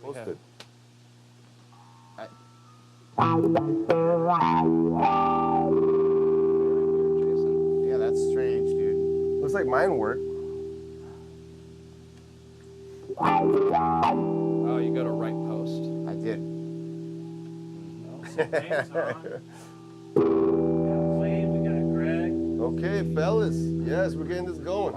Posted. Yeah, that's strange, dude. Looks like mine worked. Oh, you go to right post. I did. We got Greg. Okay, fellas. Yes, we're getting this going.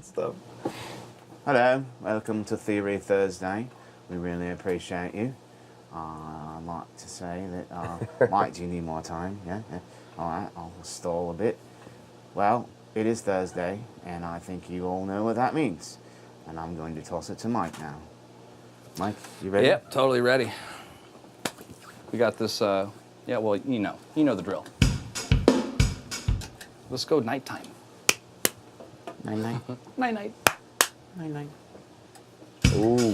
Stuff. Hello, welcome to Theory Thursday. We really appreciate you. I'd like to say that, Mike, do you need more time? Yeah? All right, I'll stall a bit. Well, it is Thursday, and I think you all know what that means. And I'm going to toss it to Mike now. Mike, you ready? Yep, totally ready. We got this, yeah, well, you know the drill. Let's go nighttime. Night-night. Night-night. Night-night. Ooh.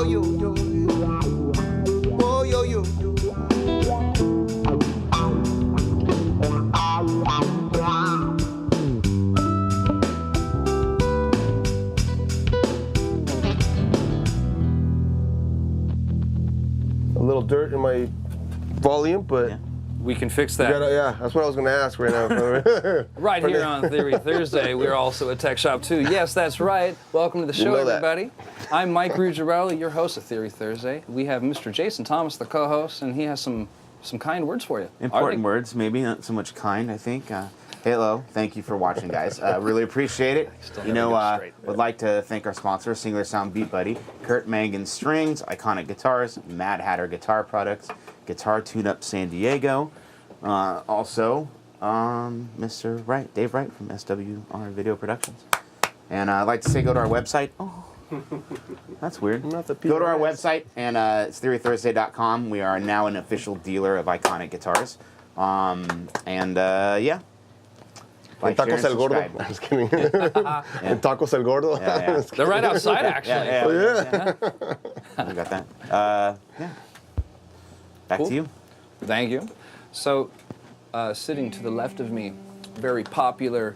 yo, yo, yo. Oh, yo, yo, yo. A little dirt in my volume, but Yeah. We can fix you that. gotta, yeah, that's what I was gonna ask right now. Right here on Theory Thursday, we're also a tech shop too. Yes, that's right. Welcome to the show, know that. everybody. I'm MikeRuggirello, your host of Theory Thursday. We have Mr. Jason Thomas, the co-host, and he has some kind words for you. Important words, maybe not so much kind, I think. Hello, thank you for watching, guys. Really appreciate it. Still You never know, get it straight. would like to thank our sponsor, Singular Sound Beat Buddy, Kurt Mangan Strings, Iconic Guitars, Mad Hatter Guitar Products, Guitar Tune-Up San Diego. Also, Mr. Wright, Dave Wright from SWR Video Productions. And I'd like to say go to our website. Oh, that's weird. Not the Go to our PRS. website, and it's TheoryThursday.com. We are now an official dealer of Iconic Guitars. Yeah. Like, Tacos share, El and Gordo. subscribe. I'm just kidding. And Tacos El Gordo. Yeah. They're right outside, actually. Yeah. We got that. Yeah. Back Cool. to you. Thank you. So, sitting to the left of me, very popular,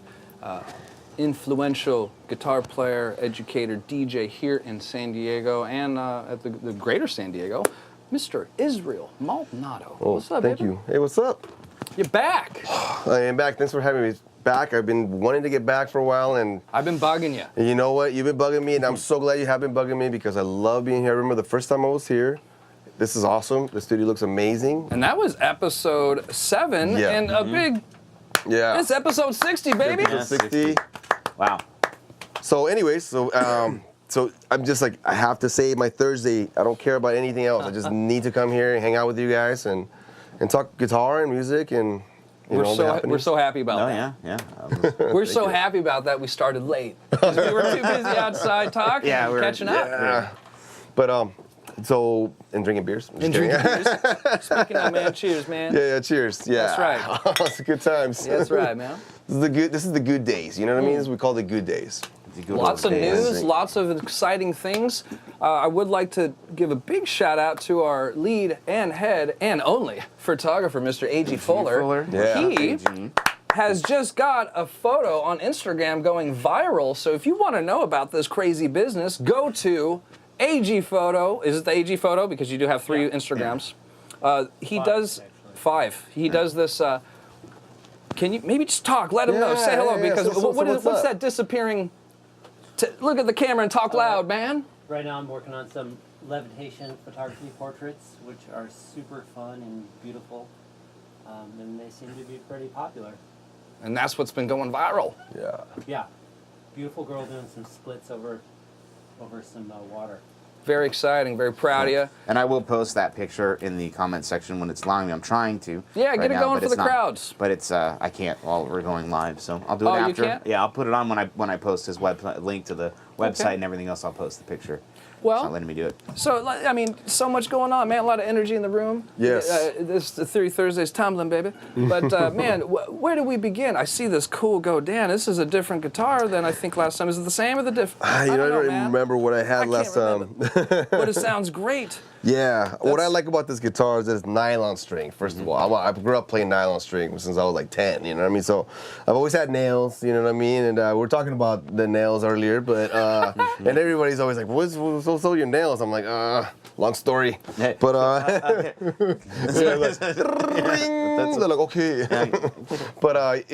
influential guitar player, educator, DJ here in San Diego and at the greater San Diego, Mr. Israel Maldonado. Oh, What's up, thank baby? you. Hey, what's up? You're back. I am back. Thanks for having me back. I've been wanting to get back for a while, and I've been bugging you. you know what? You've been bugging me, and I'm so glad you have been bugging me because I love being here. I remember the first time I was here. This is awesome. The studio looks amazing. And that was episode 7, Yeah. and a big, Yeah. it's episode 60, baby. Yeah. 60. Wow. So anyways, so I'm just like, I have to say my Thursday, I don't care about anything else. I just need to come here and hang out with you guys and talk guitar and music and We're all the so happenings. happy about Oh, that. yeah. We're so happy about that we started late. 'Cause we were too busy outside talking Yeah, and we're- catching up. Yeah. But so and drinking beers. I'm just And kidding. drinking beers. Speaking of, man, cheers, man. Yeah, cheers. Yeah. That's right. It's good times. Yeah, that's right, man. This is the good days. You know what I mean? This is what we call the good days. Lots of news, lots of exciting things. I would like to give a big shout out to our lead and head and only photographer, Mr. A.G. Fuller. Yeah. He has just got a photo on Instagram going viral. So if you want to know about this crazy business, go to AG Photo. Is it the AG Photo? Because you do have 3 Instagrams. He Five, does actually. 5. He does this. Can you maybe just talk? Let him know. Say hello yeah, because so what's up? that disappearing? Look at the camera and talk loud, man. Right now I'm working on some levitation photography portraits, which are super fun and beautiful, and they seem to be pretty popular. And that's what's been going viral. Yeah. Yeah, beautiful girl doing some splits over some water. Very exciting. Very proud of you. And I will post that picture in the comment section when it's allowing me. I'm trying to. Yeah, right get it now, going but for it's the not. crowds. But it's I can't while we're going live, so I'll do it Oh, you after. can't? Yeah, I'll put it on when I post his link to the website Okay. and everything else. I'll post the picture. Well- it's not letting me do it. So, I mean, so much going on, man. A lot of energy in the room. Yes. The Theory Thursday's tumbling, baby. But, man, where do we begin? I see this cool Dan. This is a different guitar than I think last time. Is it the same or the different? I don't remember what I had I last can't time. But it sounds great. Yeah, what I That's- like about this guitar is that it's nylon string, first of all. I grew up playing nylon string since I was like 10, you know what I mean? So I've always had nails, you know what I mean? And we were talking about the nails earlier, but, and everybody's always like, what's your nails? I'm like, long story. Hey. But, they're like, okay. But,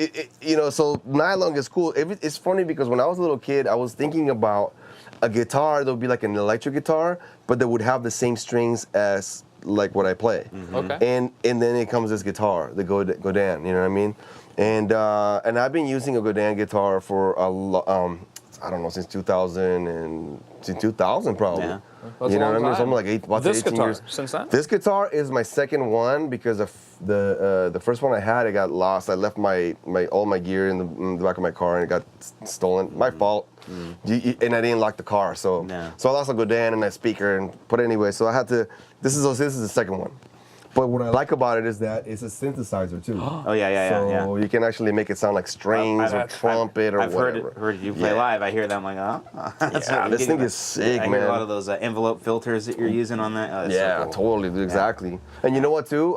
you know, so nylon is cool. It's funny because when I was a little kid, I was thinking about a guitar that would be like an electric guitar, but that would have the same strings as like what I play. Okay. And then it comes this guitar, the Godin, you know what I mean? And I've been using a Godin guitar for I don't know, since 2000 probably. Yeah. That's You a know long what I mean? time. Something like about This 18 guitar, years. since then? This guitar is my second one because the first one I had, it got lost. I left all my gear in the back of my car and it got stolen. My fault. And I didn't lock the car, so No. so I lost a Godin and a speaker. But anyway, so I had to. This is the second one. But what I like about it is that it's a synthesizer too. Oh yeah. So you can actually make it sound like strings or trumpet or I've whatever. heard you play live. I hear that. I'm like, oh. That's Yeah, what this you're thing getting is sick, I hear man. a lot of those envelope filters that you're using on that. Oh, that's Yeah, so cool. totally, dude, exactly. And you know what too?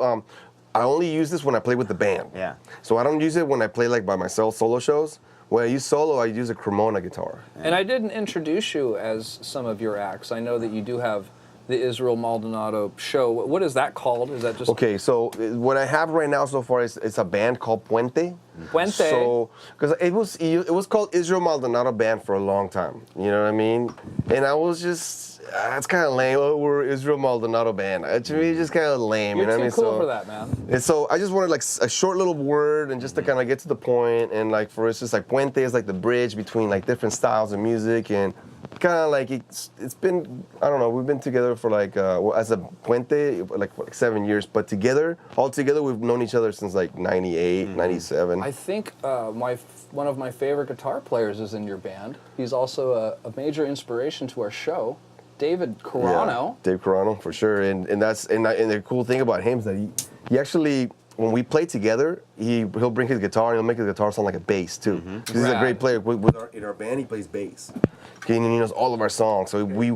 I only use this when I play with the band. Yeah. So I don't use it when I play like by myself solo shows. When I use solo, I use a Cremona guitar. And I didn't introduce you as some of your acts. I know that you do have the Israel Maldonado show. What is that called? Is that just Okay, so what I have right now so far is it's a band called Puente. Puente? So, because it was called Israel Maldonado Band for a long time. You know what I mean? And I was just, it's kind of lame. Oh, we're Israel Maldonado Band. To me, it's just kind of lame. You're you know too what I mean? cool So, for that, man. And so I just wanted like a short little word and just to kind of get to the point, and like for instance, like Puente is like the bridge between like different styles of music, and kind of like it's been, I don't know, we've been together for like as a Puente like 7 years, but all together we've known each other since like 98, 97. I think one of my favorite guitar players is in your band. He's also a major inspiration to our show, David Carano. Yeah, Dave Carano for sure, and the cool thing about him is that he actually, when we play together, he'll bring his guitar and he'll make his guitar sound like a bass too. Because he's a Rad. great player. In our band, he plays bass. Okay, and he knows all of our songs. So we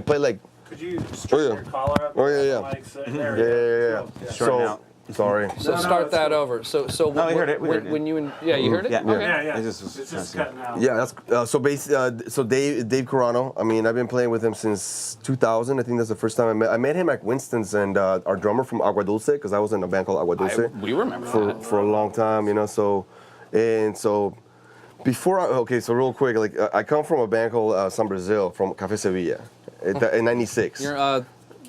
play like. Could you stretch your collar up? Oh, yeah. There we go. Yeah. Shorten out. Sorry. So No, start it's that cool. over. So No, we heard it. We heard it. when you you heard it? Yeah. Okay. Yeah. It It's just- just cutting out. Yeah, that's so Dave Carano. I mean, I've been playing with him since 2000. I think that's the first time I met him at Winston's, and our drummer from Agua Dulce, because I was in a band called Agua Dulce We remember that. for a long time, you know. So before so real quick, like I come from a band called San Brazil from Café Sevilla in '96. You're,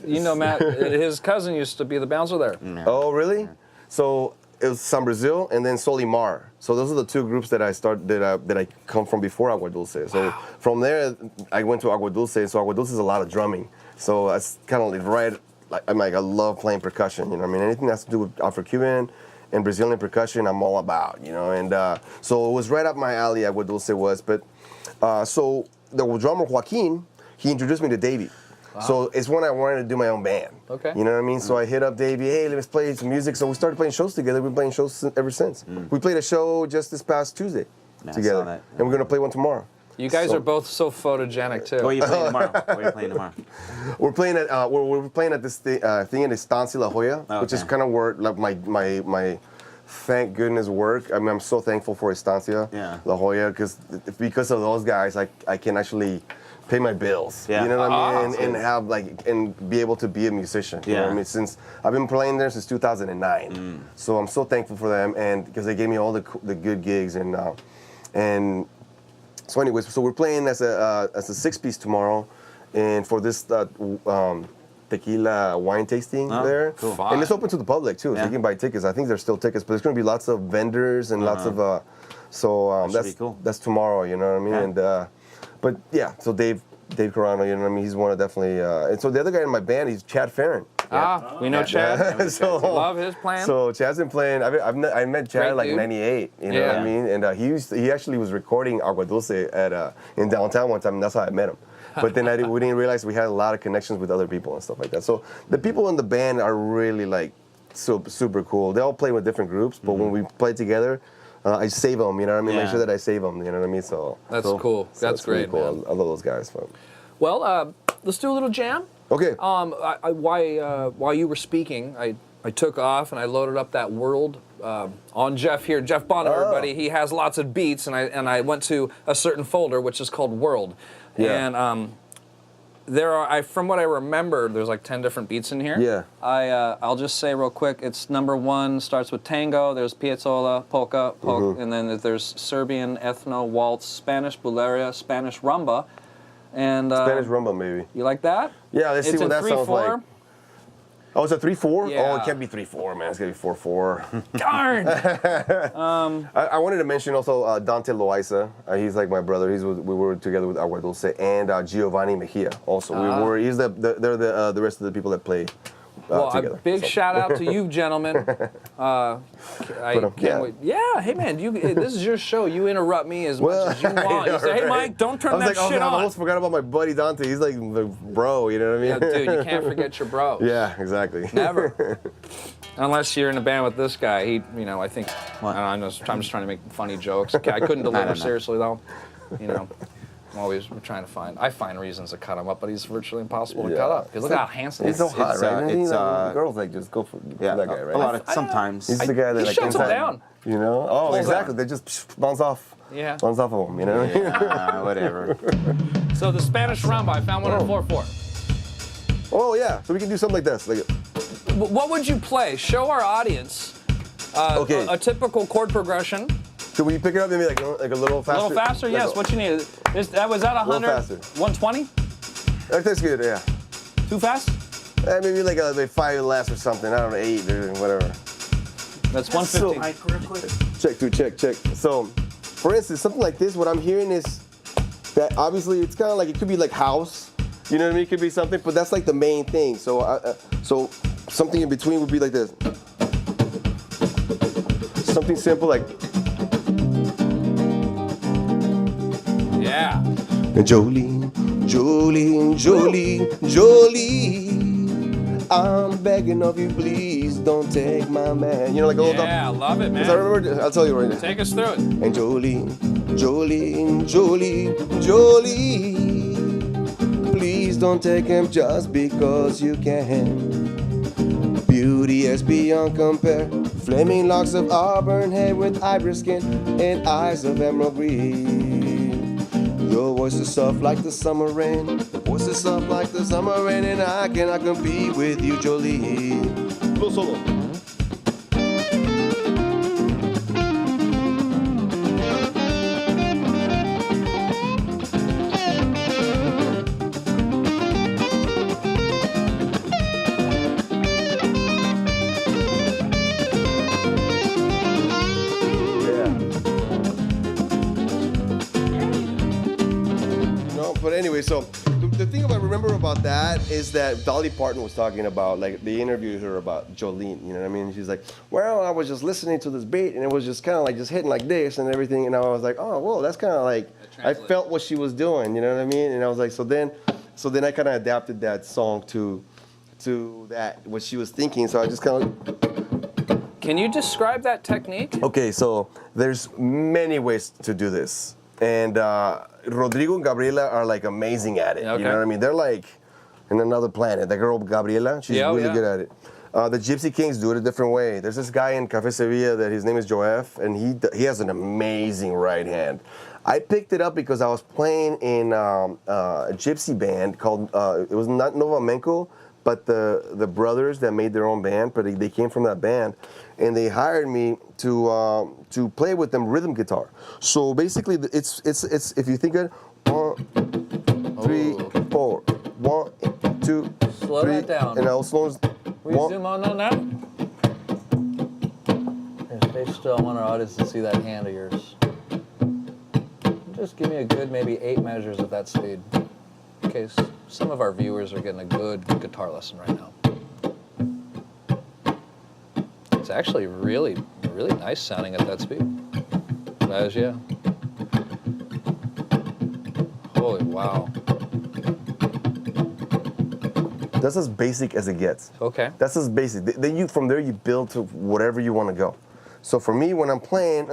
you know, Matt, his cousin used to be the bouncer there. Oh, really? So it was San Brazil and then Solimar. So those are the two groups that I come from before Agua Dulce. So from there, I went to Agua Dulce. So Agua Dulce is a lot of drumming. So that's kind of I love playing percussion. You know what I mean? Anything that has to do with Afro-Cuban and Brazilian percussion, I'm all about, you know. And so it was right up my alley, Agua Dulce was. But so the drummer, Joaquin, he introduced me to Davey. Wow. So it's when I wanted to do my own band. Okay. You know what I mean? So I hit up Davey, hey, let's play some music. So we started playing shows together. We've been playing shows ever since. We played a show just this past Tuesday together. that. And we're going to play one tomorrow. You guys are both so photogenic too. Where are you playing tomorrow? Where are you playing tomorrow? We're playing at this thing in Estancia La Jolla, which is kind of where like my thank goodness work. I mean, I'm so thankful for Estancia La Jolla because of those guys, I can actually pay my bills. Yeah. You know what I mean? And have and be able to be a musician. You know what I mean? Since I've been playing there since 2009. So I'm so thankful for them, and because they gave me all the good gigs and so anyways, so we're playing as a 6-piece tomorrow, and for this tequila wine tasting there. Cool. And it's open to the public too, so you can buy tickets. I think there's still tickets, but there's going to be lots of vendors and lots of that's cool. That's tomorrow, you know what I mean? Yeah. And but yeah, so Dave Carano, you know what I mean? He's one of definitely and so the other guy in my band, he's Chad Farron. We know Chad. So Love his plan. So Chad's been playing. I met Chad Great like dude. '98. You know what I mean? And he actually was recording Agua Dulce in downtown one time. And that's how I met him. But then we didn't realize we had a lot of connections with other people and stuff like that. So the people in the band are really like super cool. They all play with different groups, but when we play together, I save them. You know what I mean? Make sure that I save them. You know what I mean? So That's cool. So That's it's really great, cool. man. I love those guys. But. Well, let's do a little jam. Okay. While you were speaking, I took off and I loaded up that World on Jeff here. Jeff Bonner, everybody. He has lots of beats, and I went to a certain folder which is called World. Yeah. And there are, from what I remember, there's like 10 different beats in here. Yeah. I'll just say real quick. It's number 1 starts with tango. There's piazzolla, polka, and then there's Serbian ethno waltz, Spanish buleria, Spanish rumba. And Spanish rumba, maybe. You like that? Yeah, let's see what that sounds like. 3/4. Oh, it's a 3/4? Yeah. Oh, it can't be 3/4, man. It's gonna be 4/4. Darn! I wanted to mention also Dante Loaiza. He's like my brother. We were together with Agua Dulce and Giovanni Mejia. Also, they're the rest of the people that play Well, together. a big shout out to you, gentlemen. I can't wait. Yeah, hey man, this is your show. You interrupt me as much as you want. You say, hey Mike, don't turn that shit on. I almost forgot about my buddy Dante. He's like the bro, you know what I mean? Yeah, dude, you can't forget your bro. Yeah, exactly. Never. Unless you're in a band with this guy. I think, What? I'm just trying to make funny jokes. I couldn't deliver seriously though. I'm trying to find reasons to cut him up, but he's virtually impossible to cut up. Because look how handsome he He's is. so hot, right? it's, girls like just go for that guy, right? A lot of sometimes. He's the guy that He like shuts him inside, down. You know? Oh, Pulls exactly. down. They just bounce off. Yeah. Bounce off of him, you know? Whatever. So the Spanish rumba, I found one on 4/4. Oh yeah. So we can do something like this. What would you play? Show our audience Okay. a typical chord progression. So will you pick it up maybe like a little faster? A little faster, Like yes. What you need? Was that 100? faster. 120? That's good, yeah. Too fast? Maybe like 5 less or something. I don't know, 8 or whatever. That's 150. Mike, real quick. Check. So, for instance, something like this, what I'm hearing is that obviously it's kind of like, it could be like house, you know what I mean? It could be something, but that's like the main thing. So, so something in between would be like this. Something simple like. Yeah. Jolie, I'm begging of you, please don't take my man. You know, like old. Yeah, I love it, man. Because I remember, I'll tell you right now. Take us through it. And Jolie, please don't take him just because you can. Beauty is beyond compare, flaming locks of auburn hair with ivory skin and eyes of emerald green. Your voice is soft like the summer rain, your voice is soft like the summer rain, and I cannot compete with you, Jolie. Little solo. But anyway, so the thing I remember about that is that Dolly Parton was talking about, like, they interviewed her about Jolene, you know what I mean? She's like, well, I was just listening to this beat and it was just kind of like just hitting like this and everything, and I was like, oh, well, that's kind of like, I felt what she was doing, you know what I mean? And I was like, so then I kind of adapted that song to that, what she was thinking, so I just kind of. Can you describe that technique? Okay, so there's many ways to do this. And Rodrigo and Gabriela are like amazing at it. Okay. You know what I mean? They're like in another planet. The girl Gabriela, she's really good at it. The Gypsy Kings do it a different way. There's this guy in Café Sevilla that his name is Joef, and he has an amazing right hand. I picked it up because I was playing in a gypsy band called, it was not Novamenko, but the brothers that made their own band, but they came from that band, and they hired me to play with them rhythm guitar. So basically, it's if you think of it, 1, 3, 4, 1, 2, Slow 3, that down. and I'll slow. Will you zoom on that? Stay still. I want our audience to see that hand of yours. Just give me a good maybe 8 measures at that speed, in case some of our viewers are getting a good guitar lesson right now. It's actually really, really nice sounding at that speed. That is, yeah. Holy wow. That's as basic as it gets. Okay. That's as basic. Then from there you build to whatever you want to go. So for me, when I'm playing,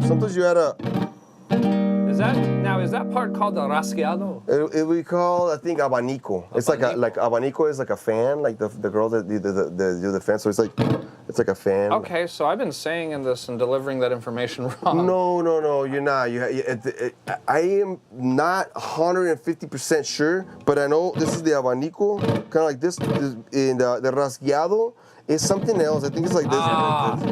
sometimes you add a. Is that part called the rasgueado? It we call, I think, abanico. It's like abanico is like a fan, like the girl that do the fan. So it's like a fan. Okay, so I've been saying in this and delivering that information wrong. No, you're not. I am not 150% sure, but I know this is the abanico, kind of like this. In the rasgueado is something else. I think it's like this.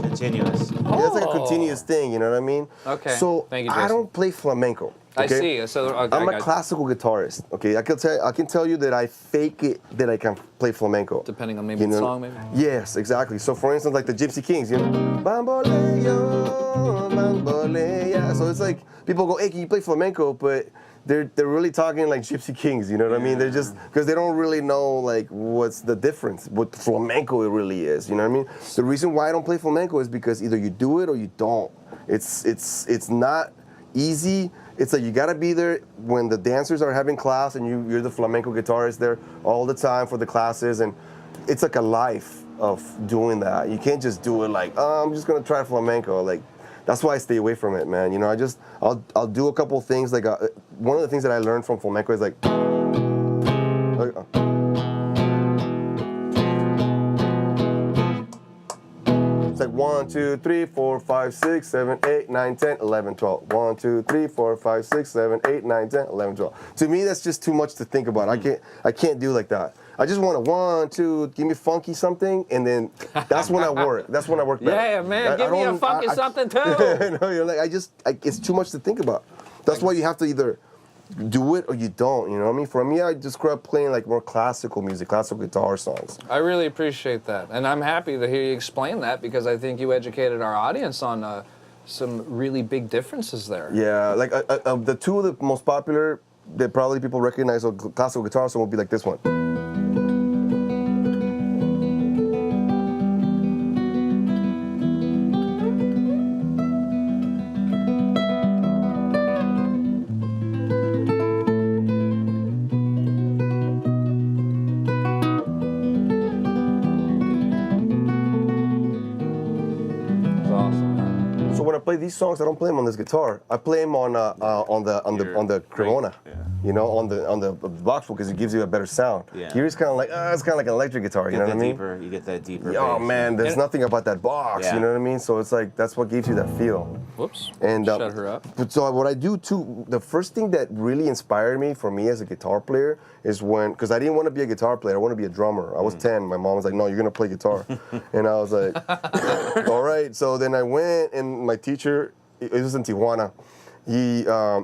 Continuous. Yeah, it's like a continuous thing. You know what I mean? Okay. So thank you, I Jason. don't play flamenco. I okay? see. So okay, I'm a classical guitarist. Okay, I can tell you that I fake it that I can play flamenco. Depending on maybe the song, maybe. Yes, exactly. So for instance, like the Gypsy Kings, you know, Bamboleo, yeah. So it's like people go, hey, can you play flamenco? But they're really talking like Gypsy Kings, you know what I mean? They're just because they don't really know like what's the difference, what flamenco it really is. You know what I mean? The reason why I don't play flamenco is because either you do it or you don't. It's not easy. It's like you gotta be there when the dancers are having class and you're the flamenco guitarist there all the time for the classes, and it's like a life of doing that. You can't just do it like, oh, I'm just gonna try flamenco. Like that's why I stay away from it, man. You know, I'll do a couple things. Like one of the things that I learned from flamenco is like. It's like 1, 2, 3, 4, 5, 6, 7, 8, 9, 10, 11, 12. 1, 2, 3, 4, 5, 6, 7, 8, 9, 10, 11, 12. To me, that's just too much to think about. I can't do like that. I just want a 1, 2, give me funky something, and then that's when I work. That's when I work better. Yeah, man, give me a funky something too. No, you're like, it's too much to think about. That's why you have to either do it or you don't, you know what I mean? For me, I just grew up playing like more classical music, classical guitar songs. I really appreciate that. And I'm happy to hear you explain that because I think you educated our audience on some really big differences there. Yeah, like the two of the most popular that probably people recognize of classical guitar song would be like this one. These songs, I don't play them on this guitar. I play them on the Cremona, you know, on the box because it gives you a better sound. Yeah. Here it's kind of like it's kind of like an electric guitar. You know what I mean? You get that deeper. Oh bass. man, there's nothing about that box. Yeah. You know what I mean? So it's like that's what gives you that feel. Whoops. And shut her up. But so what I do too, the first thing that really inspired me for me as a guitar player is because I didn't want to be a guitar player. I want to be a drummer. I was 10. My mom was like, no, you're gonna play guitar, and I was like, all right. So then I went, and my teacher. It was in Tijuana.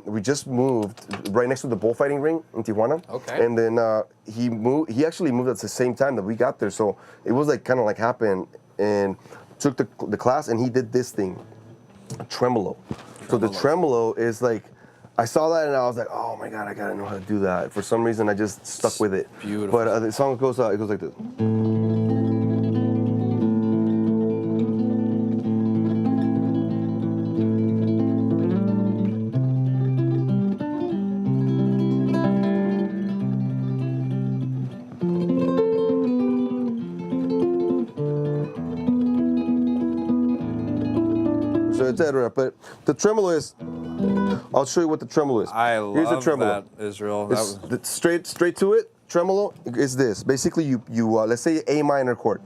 We just moved right next to the bullfighting ring in Tijuana. Okay. And then he actually moved at the same time that we got there. So it was like kind of like happened, and took the class, and he did this thing, a tremolo. So the tremolo is like, I saw that and I was like, oh my God, I gotta know how to do that. For some reason, I just stuck with it. Beautiful. But the song goes like this. Etc. But the tremolo is, I'll show you what the tremolo is. I love Here's the tremolo. that, Israel. Straight to it. Tremolo is this. Basically, you let's say A minor chord.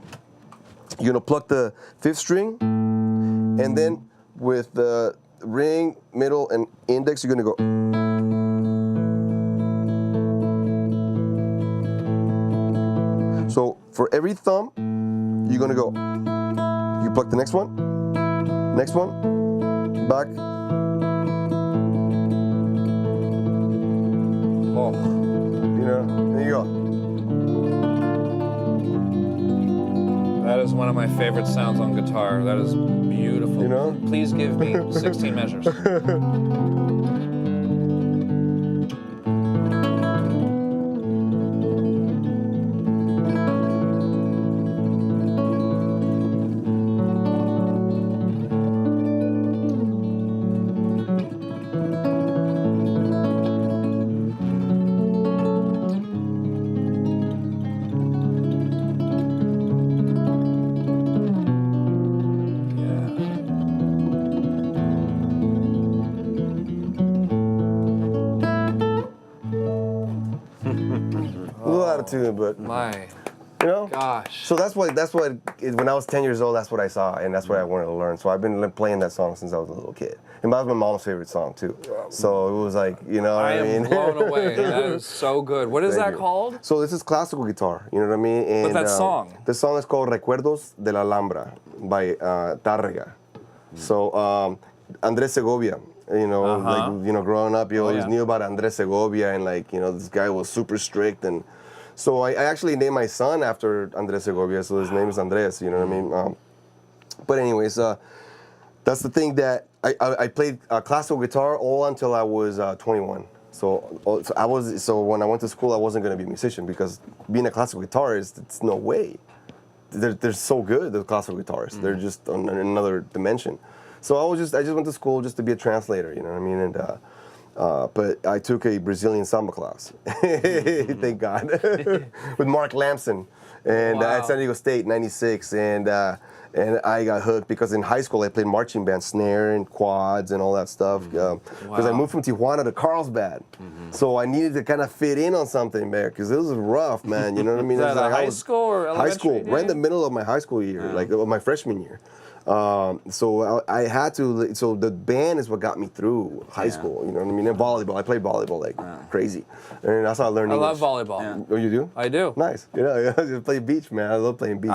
You're gonna pluck the 5th string, and then with the ring, middle, and index, you're gonna go. So for every thumb, you're gonna go. You pluck the next one, back. Oh. You know, there you go. That is one of my favorite sounds on guitar. That is beautiful. You know? Please give me 16 measures. Tune, but My you know, gosh. so that's what when I was 10 years old, that's what I saw, and that's what I wanted to learn. So I've been playing that song since I was a little kid, and that was my mom's favorite song too. So it was like, you know, I what I am mean, blown away. That is so good. What is Thank that you. called? So this is classical guitar, you know what I mean? And, But that song? The song is called Recuerdos de la Alhambra by Tárrega. So Andrés Segovia, you know, like, you know, growing up, you always knew about Andrés Segovia, and like, you know, this guy was super strict, and so I actually named my son after Andrés Segovia, so his name is Andrés, you know what I mean? But anyways, that's the thing that I played classical guitar all until I was 21. So when I went to school, I wasn't going to be a musician because being a classical guitarist, it's no way. They're so good, the classical guitarists. They're just on another dimension. So I just went to school just to be a translator, you know what I mean? And but I took a Brazilian samba class, thank God, with Mark Lamson, and at San Diego State, '96, and I got hooked because in high school I played marching band, snare and quads and all that stuff. Because I moved from Tijuana to Carlsbad, so I needed to kind of fit in on something there because it was rough, man. You know what I mean? Is that high school or elementary? High school, right in the middle of my high school year, like my freshman year. So I had to. So the band is what got me through high school. You know what I mean? And volleyball, I played volleyball like crazy, and that's how I learned English. love volleyball. Yeah. Oh, you do? I do. Nice. You know, I play beach, man. I love playing beach.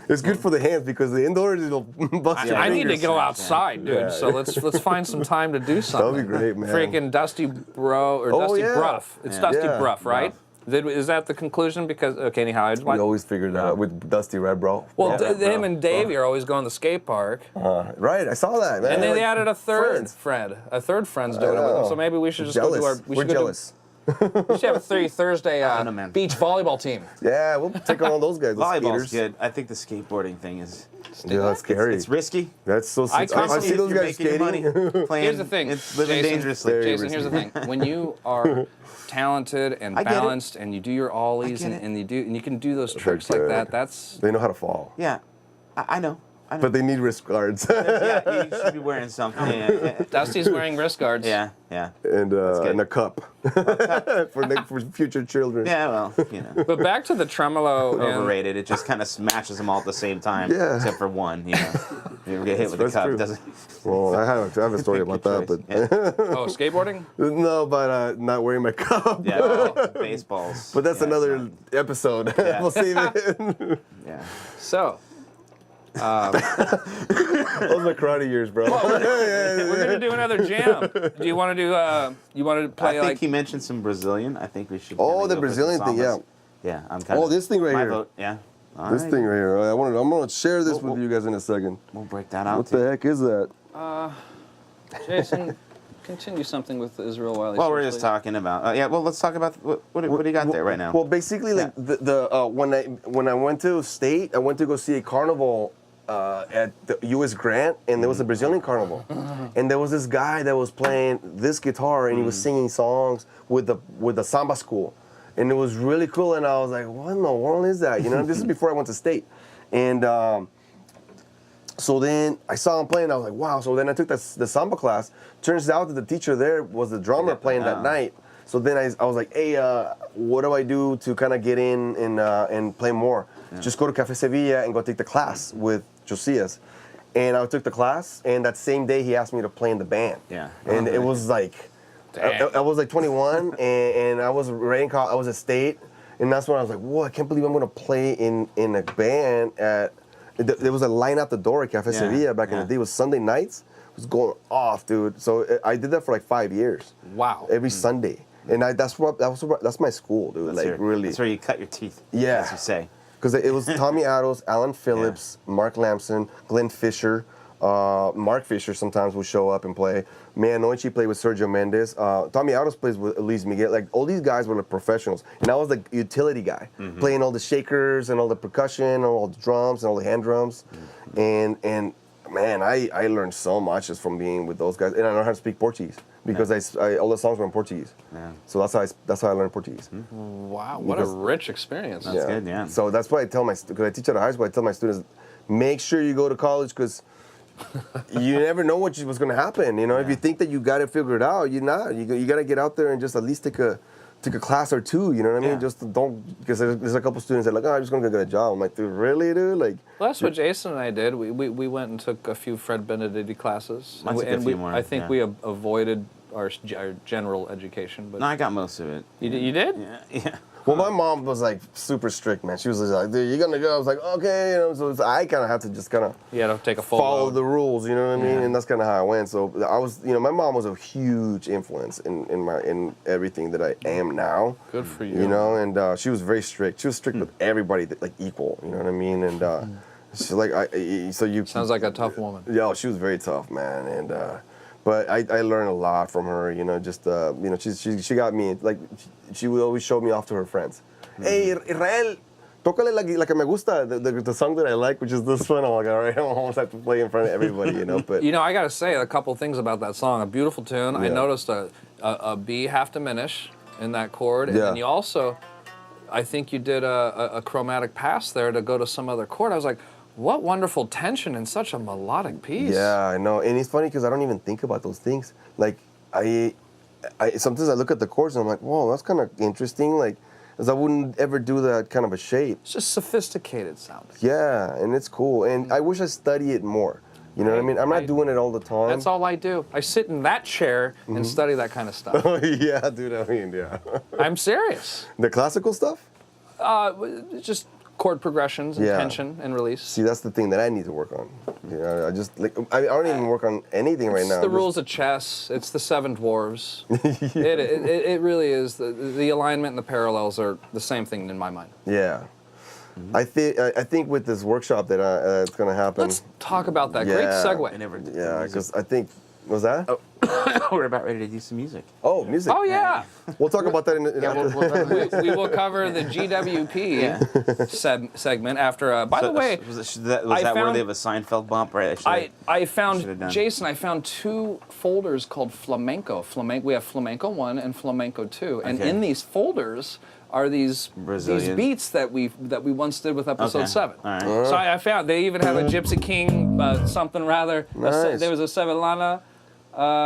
It's good for the hands because the indoors it'll bust your I need to fingers. go outside, dude. Yeah. So let's find some time to do something. That'd be great, man. Freaking Dusty Bro or Dusty Bruff. It's Dusty Yeah. Bruff, right? Is that the conclusion? Because okay, anyhow, I just We always figured that out with Dusty Red, bro. well, him and Davey are always going to the skate park, Right, I saw that, man. and then they Like, added a third friends. friend. A third friend's doing it with them. So maybe we should just jealous. go do our. We're jealous. We should have a Thursday know, man. beach volleyball team. Yeah, we'll take on all those guys. Those Volleyball's skaters. good. I think the skateboarding thing is Yeah, that's scary. it's risky. That's so. I I see those You're guys making your skating. money playing. Here's the thing, It's living Jason, dangerously. Jason, here's the thing. When you are talented and I get it. balanced, and you do your ollies, get it. and you can do those tricks like good. that. That's They know how to fall, Yeah, I know. but they need wrist guards. Yeah, you should be wearing something. Yeah, Dusty's wearing wrist guards. yeah. and good. a cup for future children. Yeah, well, you know. But back to the tremolo. And, Overrated. It just kind of smashes them all at the same time, Yeah. except for one. You know, you get hit with a That's cup. true. It doesn't. Well, I have a story about that, Good but choice. oh, skateboarding. no, but not wearing my cup. Yeah, well, baseballs. But that's Yeah, it's another not- episode. Yeah. We'll save it. Yeah. So Those are my karate years, bro. we're gonna do another jam. Do you want to do? You want to play I think like? he mentioned some Brazilian. I think we should. Oh, kinda the go for Brazilian some thing, yeah. sambas. Yeah, I'm kind Oh, of. this thing right my here. Vote, yeah. All This right. thing right here. I'm gonna share this Well, with you guys in a second. We'll break that out. What the heck is that? Jason, continue something with Israel while he's. Well, we're just talking about. Yeah. Well, let's talk about what do you got there right now? Well, basically, like when I went to state, I went to go see a carnival at the U.S. Grant, and there was a Brazilian carnival, and there was this guy that was playing this guitar, and he was singing songs with the samba school, and it was really cool. And I was like, what in the world is that? You know, this is before I went to state, and so then I saw him playing. I was like, wow. So then I took the samba class. Turns out that the teacher there was the drummer playing that night. So then I was like, hey, what do I do to kind of get in and play more? Yeah. Just go to Café Sevilla and go take the class with Josias. And I took the class, and that same day he asked me to play in the band. Yeah. And it was like, I was like 21, and I was ready in college. I was at state, and that's when I was like, whoa, I can't believe I'm going to play in a band at. There was a line out the door at Café Sevilla back in the day. It was Sunday nights. It was going off, dude. So I did that for like 5 years. Wow. Every Sunday. And that's my school, dude. Really. That's where you cut your teeth. Yeah. As you say. Because it was Tommy Addos, Alan Phillips, Mark Lamson, Glenn Fisher, Mark Fisher sometimes would show up and play. Manoichi played with Sergio Mendes. Tommy Addos plays with Elise Miguel. Like, all these guys were like professionals. And I was the utility guy, playing all the shakers and all the percussion and all the drums and all the hand drums. And man, I learned so much just from being with those guys. And I learned how to speak Portuguese because all the songs were in Portuguese. Yeah. So that's how I learned Portuguese. Wow, what a rich experience. That's good, yeah. So that's why I tell because I teach at a high school, I tell my students, make sure you go to college because you never know what's going to happen. You know, if you think that you got it figured out, you're not. You got to get out there and just at least take a class or two. You know what I mean? Yeah. Just don't, because there's a couple students that are like, oh, I'm just going to go get a job. I'm like, dude, really, dude? Like, Well, that's what Jason and I did. We went and took a few Fred Benedetti classes. I took a few more, I think yeah. we avoided our general education. But No, I got most of it. You did? Yeah. well, my mom was like super strict, man. She was like, dude, you're going to go. I was like, okay. You know, so I kind of had to just kind of You had to take a full follow load. the rules, you know what I mean? And that's kind of how I went. So I was, my mom was a huge influence in everything that I am now. Good for you. You know, and she was very strict. She was strict with everybody, like equal. You know what I mean? And she's like, so you Sounds like a tough woman. Yeah, she was very tough, man. And But I learned a lot from her, you know, just, you know, she got me, like, she would always show me off to her friends. Hey, Israel, tócale la que me gusta, the song that I like, which is this one. I'm like, all right, I almost have to play in front of everybody, you know. But you know, I got to say a couple things about that song. A beautiful tune. I noticed a B half diminish in that chord, and then you also, I think you did a chromatic pass there to go to some other chord. I was like, what wonderful tension in such a melodic piece. Yeah, I know, and it's funny because I don't even think about those things. Like, I sometimes I look at the chords and I'm like, whoa, that's kind of interesting. Like, because I wouldn't ever do that kind of a shape. It's just sophisticated sounding. Yeah, and it's cool. And I wish I studied it more. You know what I mean? I'm not doing it all the time. That's all I do. I sit in that chair and study that kind of stuff. Oh, yeah, dude, I mean, yeah. I'm serious. The classical stuff? Just chord progressions and tension and release. See, that's the thing that I need to work on. You know, I just, like, I don't even work on anything right now. It's the rules of chess. It's the Seven Dwarves. It really is. The alignment and the parallels are the same thing in my mind. Yeah. I think with this workshop that it's going to happen. Let's talk about that. Great segue. Yeah, because I think, was that? Oh. We're about ready to do some music. Oh, music. Oh, yeah. We'll talk about that in We will cover the GWP segment after. By the way, was that worthy of a Seinfeld bump? Right. I found, Jason, I found 2 folders called Flamenco. We have Flamenco 1 and Flamenco 2. And in these folders are these beats that we once did with episode 7. All right. So I found they even have a Gypsy King something rather. Nice. There was a Sevillana.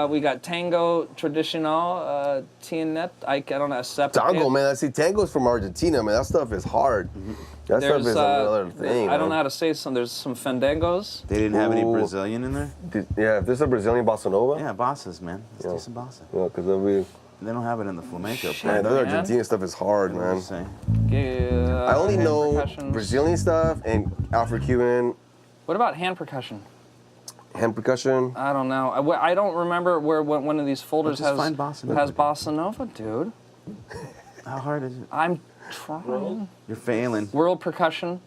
We got Tango Tradicional, Tienet, I don't know, Tango, man. I see tango's from Argentina, man. That stuff is hard. That stuff is another thing. I don't know how to say some. There's some fandangos. They didn't have any Brazilian in there? Yeah, if there's a Brazilian bossa nova. Yeah, bossas, man. Let's do some bossa. Yeah, because They don't have it in the flamenco. Man, that Argentina stuff is hard, man. I only know Brazilian stuff and Afro-Cuban. What about hand percussion? Hand percussion? I don't know. I don't remember where one of these folders has bossa bossa nova, dude. How hard is it? I'm trying. You're failing. World percussion,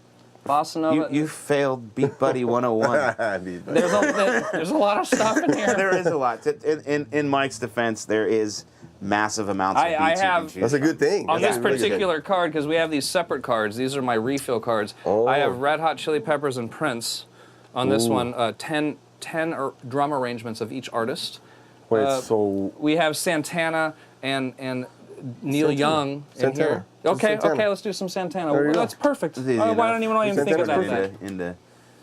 bossa nova. You failed Beat Buddy 101. There's a lot of stuff in here. There is a lot. In Mike's defense, there is massive amounts of beats you can choose That's a good thing. On this particular card, because we have these separate cards. These are my refill cards. I have Red Hot Chili Peppers and Prince. On this one, 10 drum arrangements of each artist. Wait, so we have Santana and Neil Young in here. Okay, let's do some Santana. That's perfect. Why don't you even think about that?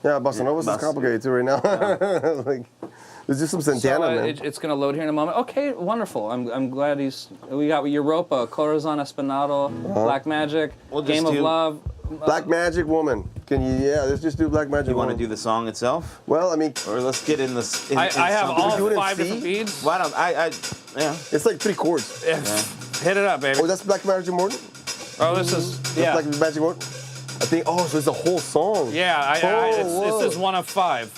Yeah, bossa nova's is complicated too right now. Like, let's do some Santana, man. It's going to load here in a moment. Okay, wonderful. I'm glad we got Europa, Corazon Espinado, Black Magic, Game of Love. Black Magic Woman. Can you? Yeah, let's just do Black Magic. You want Woman. to do the song itself? Well, I mean, or let's get in this. I have all 5 different beats. Why don't I? Yeah. It's like 3 chords. Yeah. Hit it up, baby. Oh, that's Black Magic Morton. Oh, this is Black Magic Morton. I think. Oh, so it's the whole song. Yeah, this is 1 of 5.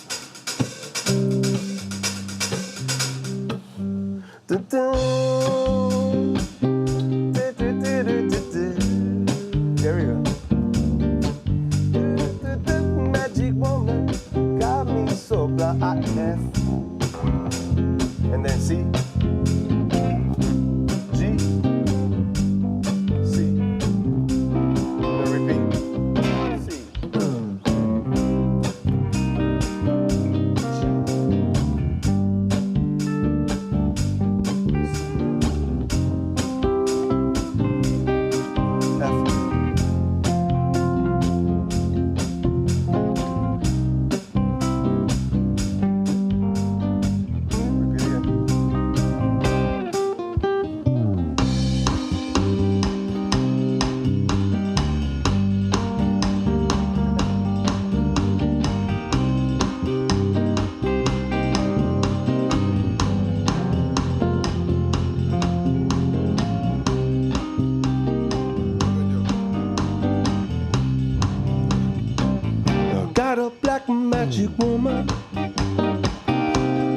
Dun, dun. There we go. Magic woman got me so blind. And then C, G, C. Then repeat. C. Got a black magic woman.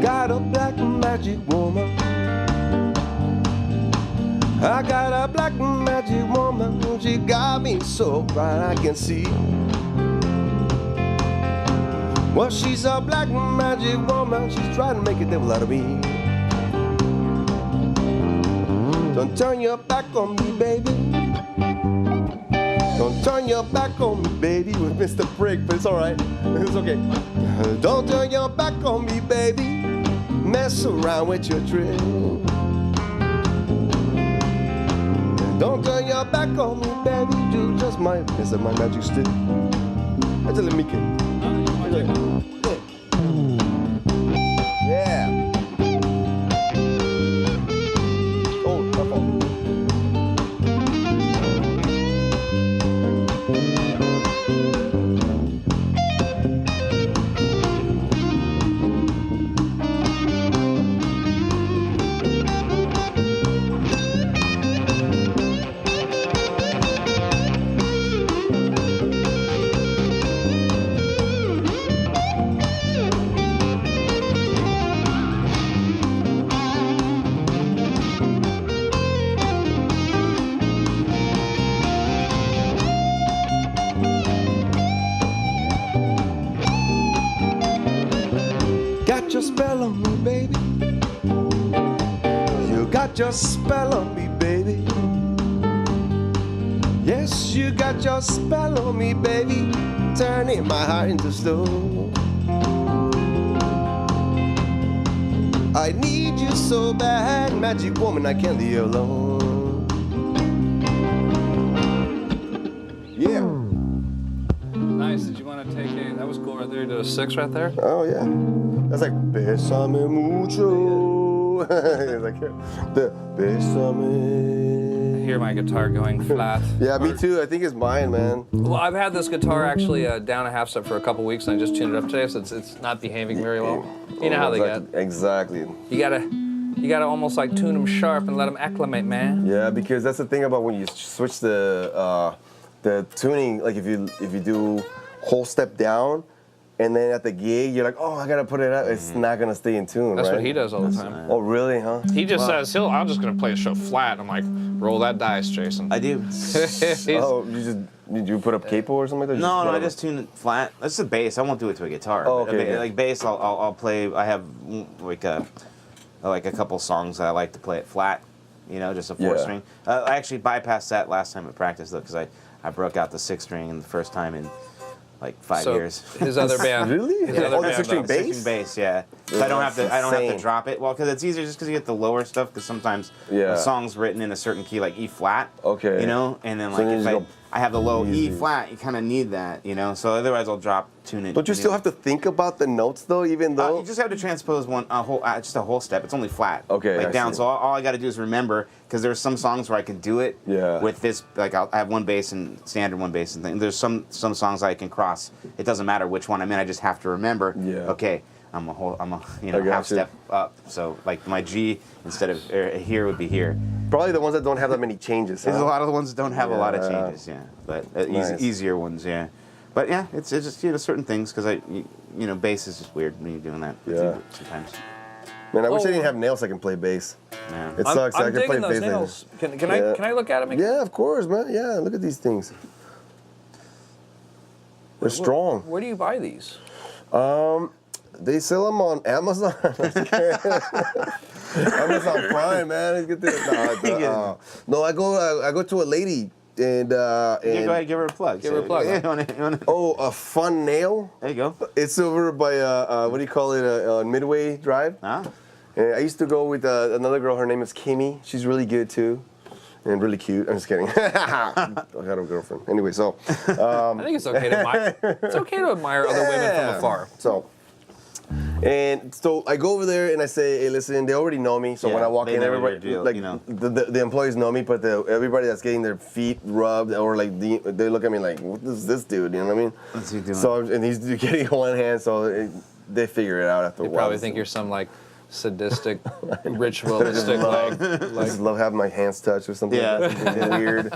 Got a black magic woman. I got a black magic woman. She got me so bright I can see. Well, she's a black magic woman. She's trying to make a devil out of me. Don't turn your back on me, baby. Don't turn your back on me, baby. We missed the break, but it's all right. It's okay. Don't turn your back on me, baby. Mess around with your trick. Don't turn your back on me, baby. You just might miss my magic stick. I just let me get. Yeah. Oh, my fault. Got your spell on me, baby. You got your spell on me, baby. Yes, you got your spell on me, baby. Turning my heart into stone. I need you so bad, magic woman, I can't leave you alone. Yeah. Nice. Did you want to take a? That was cool right there. You did a 6 right there. Oh yeah. That's like Bésame mucho. It's like the Bésame. I hear my guitar going flat. Yeah, me too. I think it's mine, man. Well, I've had this guitar actually down a half step for a couple weeks, and I just tuned it up today, so it's not behaving very well. You know how they get. Exactly. You gotta almost like tune them sharp and let them acclimate, man. Yeah, because that's the thing about when you switch the tuning. Like if you do whole step down, and then at the gig you're like, oh, I gotta put it up. It's not gonna stay in tune. That's right? what he does all the time. Oh, really, huh? He just says, I'm just gonna play a show flat. I'm like, roll that dice, Jason. I do. Oh, did you put up capo or something like that? No, I just tune it flat. That's the bass. I won't do it to a guitar. Oh, but okay. Like bass, I'll play. I have like a couple songs that I like to play it flat. You know, just a 4-string. I actually bypassed that last time at practice though, because I broke out the 6-string the first time in like 5 years. His other band. Really? His other Oh, the band, 6-string though. bass? 6-string bass, yeah. So I don't have to insane. drop it. Well, because it's easier just because you get the lower stuff. Because sometimes Yeah. a song's written in a certain key, like E flat. Okay. You know, and then So like then you if just go I have the low E easy. flat, you kind of need that. You know, so otherwise I'll tune it. Don't you still have to think about the notes though, even though? You just have to transpose just a whole step. It's only flat. Okay, Like I down. see. So all I got to do is remember, because there's some songs where I can do it. Yeah. With this, like I have one bass and standard one bass and thing. There's some songs I can cross. It doesn't matter which one I'm in. I just have to remember. Yeah. Okay, I'm a I half got you. step up. So like my G instead of here would be here. Probably the ones that don't have that many changes. There's a Huh? lot of the ones that don't have a lot of Yeah. changes. Yeah, but Nice. easier ones. Yeah. But yeah, it's just certain things because bass is just weird when you're doing that. Yeah. Sometimes. Man, I wish I Oh. didn't have nails so I can play bass. Yeah. It sucks. I I'm can play digging those bass. nails. Can Yeah. I look at them? Yeah, of course, man. Yeah, look at these things. They're strong. Where do you buy these? They sell them on Amazon. Amazon Prime, man. Let's get this. No, I go to a lady and Yeah, go ahead, give her a plug. Give her a plug. Yeah, you wanna- oh, a Fun Nail. There you go. It's over by what do you call it? Midway Drive. Ah. And I used to go with another girl. Her name is Kimmy. She's really good too, and really cute. I'm just kidding. I got a girlfriend. Anyway, so I think it's okay to admire. It's okay to admire other women from afar. So I go over there and I say, hey, listen, they already know me. So when Yeah, I walk they in, know everybody, your deal, like, you know. the employees know me, but everybody that's getting their feet rubbed or like, they look at me like, what is this dude? You know what I mean? What's he doing? So, and he's getting one hand, so they figure it out after a You while. probably think you're some like sadistic, ritualistic, I like just love having my hands touched or something. Yeah. Like that, something weird.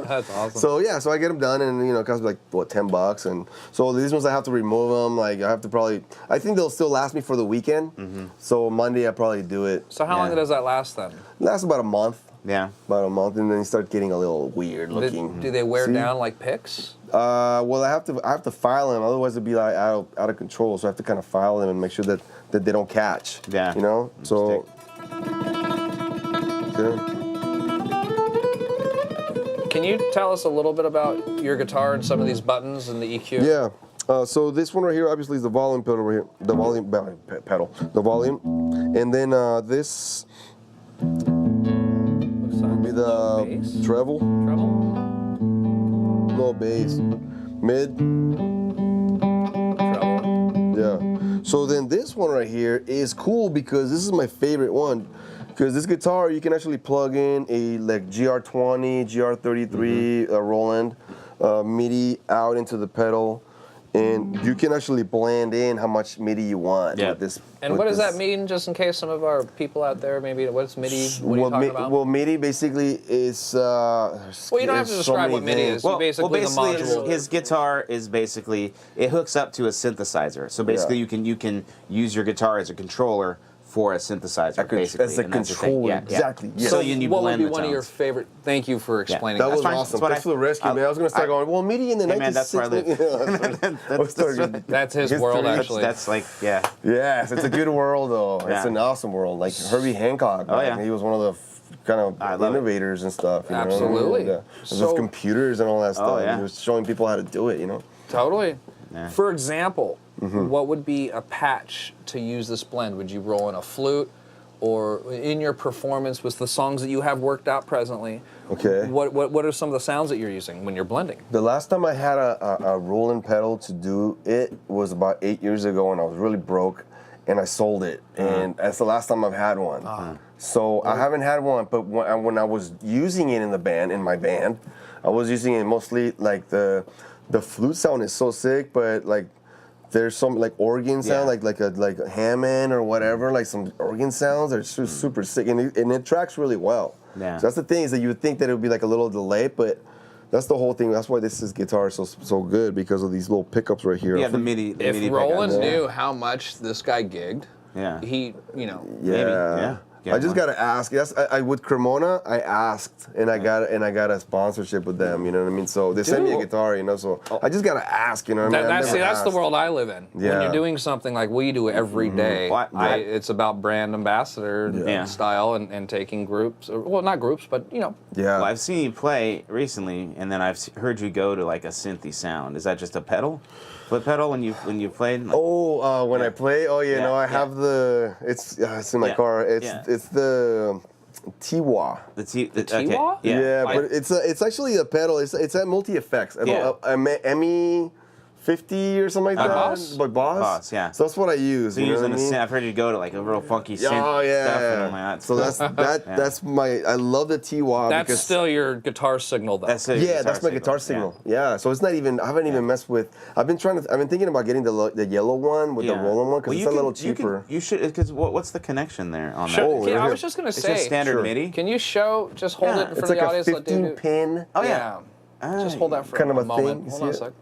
that's awesome. So yeah, so I get them done, and it costs me like what, $10, and so these ones I have to remove them. Like I have to I think they'll still last me for the weekend. So Monday I probably do it. So how long Yeah. does that last then? Lasts about a month, Yeah. and then you start getting a little weird looking. Do they wear See? down like picks? Well, I have to file them, otherwise it'd be like out of control. So I have to kind of file them and make sure that they don't catch. Yeah. You know. So. Stick. Yeah. Can you tell us a little bit about your guitar and some of these buttons and the EQ? Yeah. So this one right here, obviously, is the volume pedal right here. The volume pedal. The volume. And then this would be the bass? treble. Treble? No bass. Mid. Treble. Yeah. So then this one right here is cool because this is my favorite one. Because this guitar, you can actually plug in a like GR20, GR33 Roland MIDI out into the pedal. And you can actually blend in how much MIDI you want with this. And with what does this. that mean, just in case some of our people out there, maybe, what's MIDI? What are you talking about? Well, MIDI basically is. Well, you don't have to describe what MIDI is. Well, basically the module. his guitar is basically, it hooks up to a synthesizer. So basically you can use your guitar as a controller for a synthesizer, basically. As a and that's the thing. controller, Yeah, yeah. exactly. Yes. So you what would blend be the one of your tones. favorite? Thank you for explaining That was fine. awesome. That's what Thanks for the rescue, man. I was going to start going, well, MIDI in the 1960s. man, that's where I live. That's his world, actually. That's like, yeah. Yes, it's a good world, though. It's Yeah. an awesome world. Like Herbie Hancock, Oh, man, yeah. he was one of the kind of I love it. innovators and stuff. You Absolutely. Know? So- with computers and all that stuff. yeah. He was showing people how to do it, you know? Totally. Yeah. For example, what would be a patch to use this blend? Would you roll in a flute? Or in your performance with the songs that you have worked out presently, Okay. what are some of the sounds that you're using when you're blending? The last time I had a Roland pedal to do it was about 8 years ago, and I was really broke, and I sold it, and that's the last time I've had one. So I haven't had one, but when I was using it in my band, I was using it mostly like the flute sound is so sick, but like there's some like organ sound, like a Hammond or whatever, like some organ sounds are super sick, and it tracks really well. Yeah. So that's the thing, is that you would think that it would be like a little delay, but that's the whole thing. That's why this guitar is so good, because of these little pickups right here. Yeah, the MIDI. If MIDI Roland pickup. knew how much this guy gigged, Yeah. he, Yeah. Maybe, yeah. I just one. gotta ask. Yes, I with Cremona, I asked, and I got a sponsorship with them. You know what I mean? So they sent me a guitar. You know, so I just gotta ask. You know what I mean? I've never that's the asked. world I live in. When Yeah. you're doing something like we do every day, Well, it's about brand ambassador Yeah. style and taking groups, well, not groups, but Yeah. Well, I've seen you play recently, and then I've heard you go to like a synthy sound. Is that just a pedal? Foot pedal when you played? Like, When I play, Yeah, no, I yeah. have it's in my Yeah, car. It's yeah. the Tiwa. the Tiwa? Okay, yeah. But it's actually a pedal. It's a multi effects. Yeah. ME 50 or something like that. Boss? By Boss. Boss, yeah. So that's what I use. So you you're know using what I a mean? synth. I've heard you go to like a real funky synth Oh yeah. stuff. And I'm like, So that's my. I love the Tiwa. that's because still your guitar signal, though. that's it. Yeah, that's my guitar signal. Yeah. So it's not even. I haven't even messed with. I've been thinking about getting the yellow one with the Roland one, because it's a little cheaper. You should, because what's the connection there on that? Sure. Oh, I right was just gonna It's say, just standard Sure. MIDI. can you show? Just hold Yeah. it in It's front like of the a audience. Let Dave 15 do- pin. Oh yeah. Just hold that for Kind of a a moment. thing. You Hold see on a it? sec.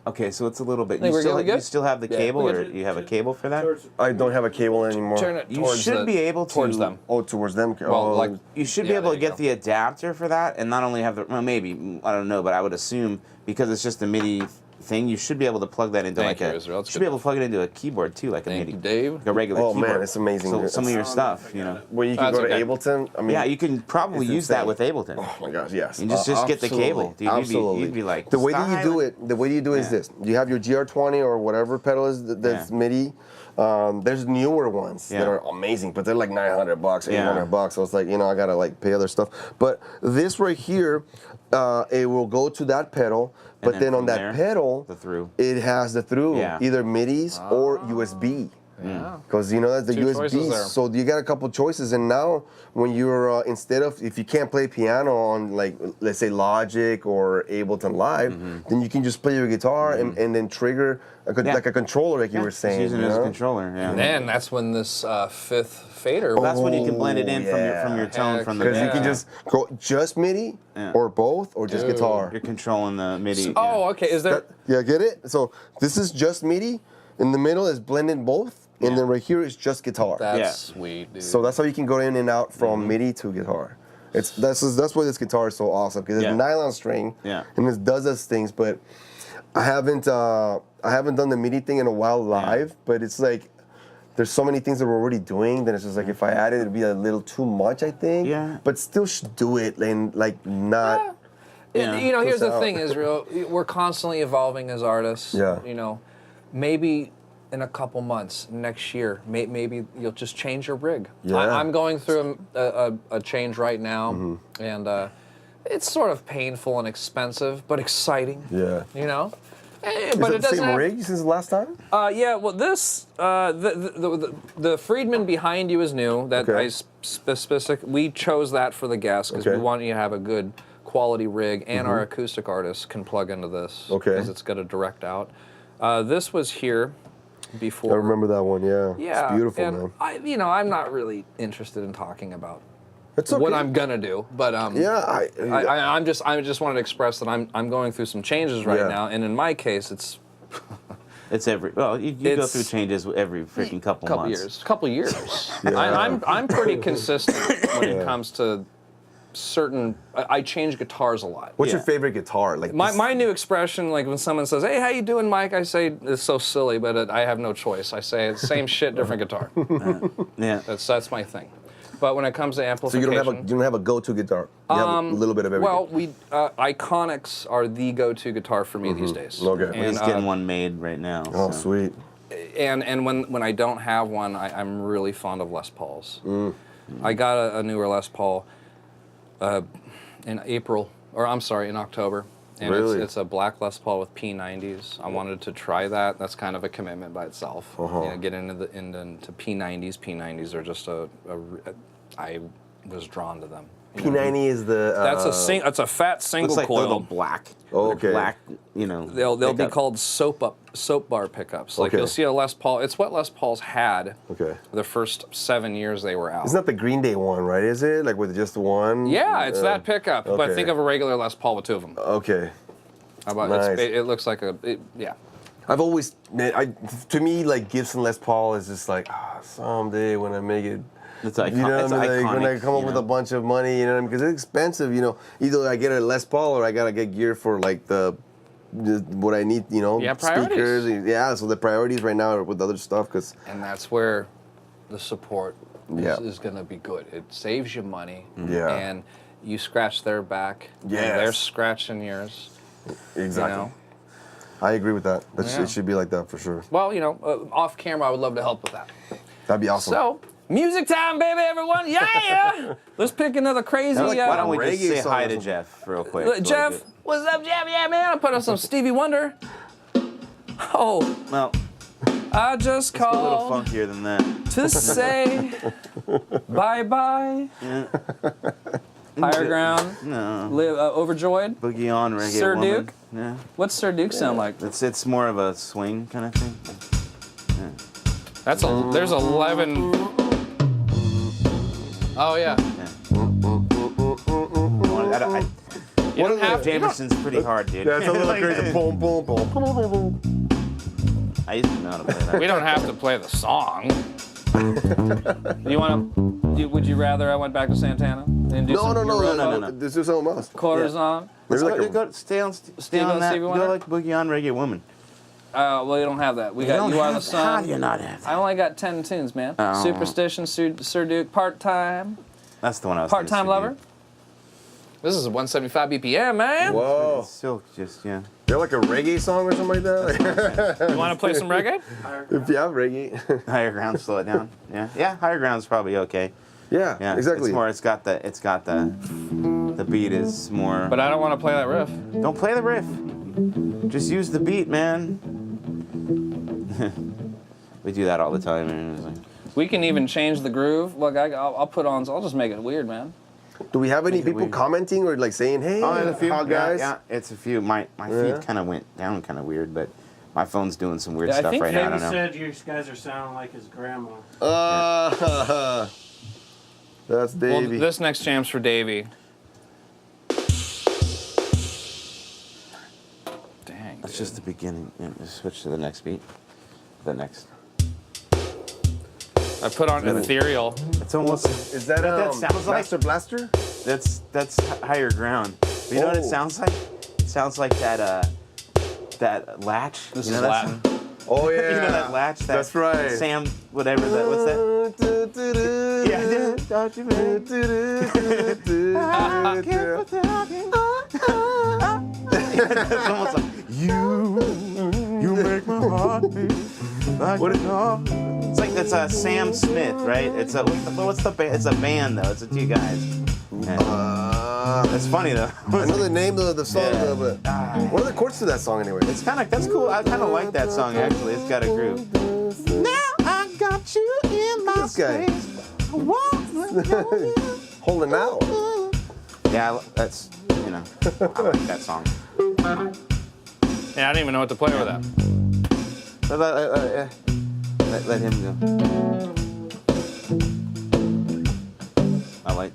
Okay, so it's a little bit. Think we're good? You still have the Yeah. cable, We or got you have a cable for that? I don't have a cable anymore. Turn it You towards should the- be able to towards them. Oh, towards them. Well, like You should Yeah, be able there to you get the adapter for that, and not only have the. Well, maybe I don't know, but I would assume because it's just a MIDI thing, you should be able to plug that into Thank like you, a. Israel. You That's should good be able to plug it into a keyboard too, like a Thank MIDI. you, Dave. Like a regular Oh, keyboard. man, it's amazing. So some of your stuff, you know. Where you can That's go to okay. Ableton. I mean, Yeah, you can probably it's use that insane. with Ableton. Oh my gosh, yes. You just get the cable, dude. Absolutely. You'd be like, the way that you do "Style." it. The way you do it is Yeah. this: you have your GR20 or whatever pedal is that's Yeah. MIDI. There's newer ones that Yeah. are amazing, but they're like $900, Yeah. $800. So it's like, I gotta like pay other stuff. But this right here, it will go to that pedal. But then then on from that there, pedal, the through. it has the through, Yeah. either MIDIs or USB. Yeah. Because that's the Two choices USB, there. so you got a couple choices. And now, when you're instead of if you can't play piano on like let's say Logic or Ableton Live, then you can just play your guitar and then trigger like a controller, like you were Just saying. using it you as a know? controller. Yeah. And then that's when this fifth fader. Well, that's when you can blend it in yeah. from your tone Heck from the. Because you Yeah. can just go just MIDI Yeah. or both or just Dude. guitar. You're controlling the MIDI. Oh, okay. Is there? Yeah, get it? So this is just MIDI. In the middle is blended both, and then right here is just guitar. That's Yeah. sweet, dude. So that's how you can go in and out from MIDI to guitar. That's why this guitar is so awesome, because it's Yeah. nylon string, Yeah. and it does those things. But I haven't done the MIDI thing in a while live. But it's like there's so many things that we're already doing that it's just like if I add it, it'd be a little too much, I think. Yeah. But still should do it and like not. Here's the out. thing, Israel. We're constantly evolving as artists. Yeah. Maybe in a couple months, next year, maybe you'll just change your rig. Yeah. I'm going through a change right now, Mm-hmm. and it's sort of painful and expensive, but exciting. Yeah. But Is it it the doesn't same have, rig since the last time? Yeah, well, this the Friedman behind you is new. That Okay. we chose that for the guests because we Okay. want you to have a good quality rig, and our acoustic artists can plug into this. Okay. Because it's got a direct out. This was here before. I remember that one. Yeah. Yeah, It's beautiful, and man. I'm not really interested in talking about It's okay. what I'm gonna do, but Yeah. I just wanted to express that I'm going through some changes right Yeah. now, and in my case, it's It's you go It's- through changes every freaking couple months. Couple years. I'm pretty consistent when it comes to certain. I change guitars a lot. What's your Yeah. favorite guitar? Like My new expression, like when someone says, "Hey, how you doing, Mike?" I say it's so silly, but I have no choice. I say it's same shit, different guitar. Yeah. That's my thing. But when it comes to So amplification, you don't have a go-to guitar. You have a little bit of everything. well, Iconics are the go-to guitar for me these days. Okay. And, He's getting one made right now. Oh, so. sweet. And when I don't have one, I'm really fond of Les Pauls. I got a newer Les Paul in October. And Really? it's a black Les Paul with P90s. I wanted to try that. That's kind of a commitment by itself. Get into P90s. P90s are just I was drawn to them. P90 is the. That's a fat single Looks like coil. little black. Oh, okay. Black, They'll be pickup. called soap bar pickups. Like Okay. you'll see a Les Paul. It's what Les Pauls had Okay. the first 7 years they were out. It's not the Green Day one, right? Is it like with just one? Yeah, it's that pickup. But okay. think of a regular Les Paul with two of them. Okay. How about Nice. it looks like yeah. I've always, to me, like Gibson Les Paul is just like, someday when I make it. It's You know it's what I mean? Like, when I iconic, come up with a bunch of money, you know what I mean? Because it's expensive, Either I get a Les Paul or I gotta get gear for like what I need, Yeah, priorities. speakers. Yeah, so the priorities right now are with other stuff. Cause And that's where the support Yeah. is going to be good. It saves you money. Yeah. And you scratch their back. Yes. And they're scratching yours. exactly, I agree with that. Yeah. It should be like that for sure. Well, off camera, I would love to help with that. That'd be awesome. So, music time, baby, everyone. Yeah! Let's pick another crazy. Why don't we just reggae say song hi or to something. Jeff real quick? Jeff, what's up, Jeff? Yeah, man. I put on some Stevie Wonder. Oh, Well, I just a little called funkier than that. to say bye-bye. Higher ground. No. Live overjoyed. Boogie on reggae Sir woman. Duke? Yeah. What's Sir Duke sound like? It's more of a swing kind of thing. There's 11. Oh yeah. You don't have to. Jameson's pretty hard, dude. That's a little crazy. Boom, boom, boom, boom, boom, boom. I used to know how to play that. We don't have to play the song. Would you rather I went back to Santana and do some no. Let's do something else. quarters on? Maybe like Go stay on that. Stevie Go Wonder? like Boogie on Reggae Woman. Well, you don't have that. We got You Are the How Sun. do you not have that? I only got 10 tunes, man. Oh. Superstition, Sir Duke, Part-Time, That's the one I was thinking, Part-Time Sir Lover. Duke. This is 175 BPM, man. Whoa. It's still just, yeah. You have like a reggae song or something like that? You want to play some reggae? If you have reggae. Higher ground, slow it down. Yeah, higher ground's probably okay. Yeah, Yeah, exactly. It's got the beat is more. But I don't want to play that riff. Don't play the riff. Just use the beat, man. We do that all the time. And it's like, We can even change the groove. Look, I'll put on. I'll just make it weird, man. Do we have any Make it people weird. commenting or like saying, hey, oh, there's a few how guys? Yeah, it's a few. My Yeah. feed kind of went down, kind of weird, but my phone's doing some weird Yeah, I stuff think right now. I David don't know. said you guys are sounding like his grandma. That's Well, Davey. this next jam's for Davey. Dang. That's just the beginning. Yeah, just switch to the next beat. The next. I put on Ethereal. It's almost. Is that that sounds like- Master Blaster? That's higher ground. But you know what it Oh. sounds like? It sounds like that latch. This you know is that Latin. Oh yeah. You know that latch? That's right. Sam, whatever that. What's that? Yeah. Don't you It's almost like you make my heart beat like it's like it's a Sam Smith, right? It's a what's the band? It's a band though. It's a two guys. It's funny though. I know the name of the song Yeah. though, but what are the chords to that song anyway? It's that's cool. I kind of like that song actually. It's got a groove. Now I got you in my This guy. space. Holding out. Yeah, that's I like that song. Yeah, I didn't even know what to play with that. Let him go. I like.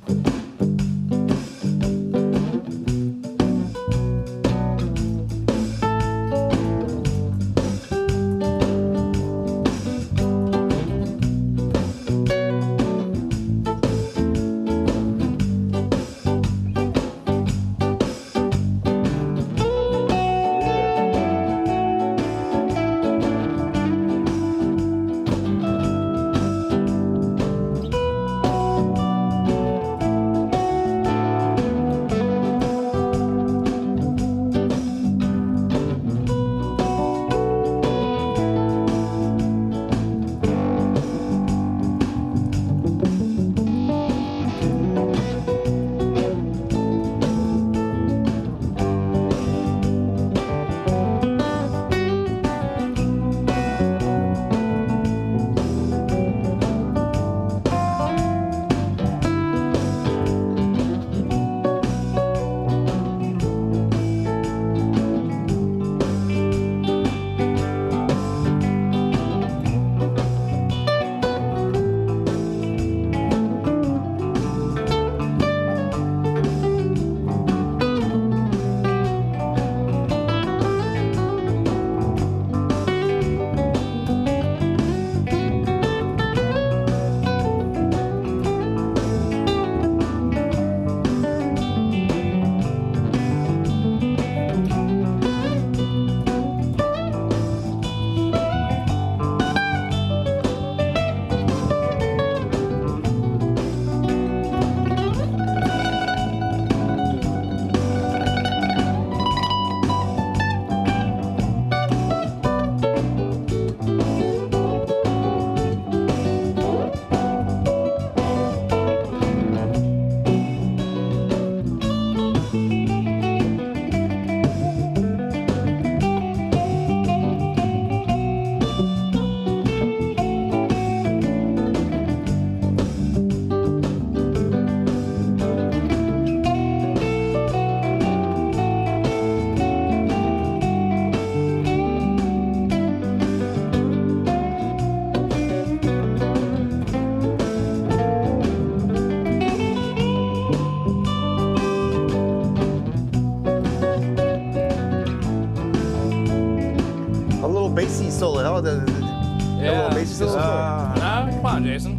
bassy solo. How about the Yeah. little bassy solo? No, come on, Jason.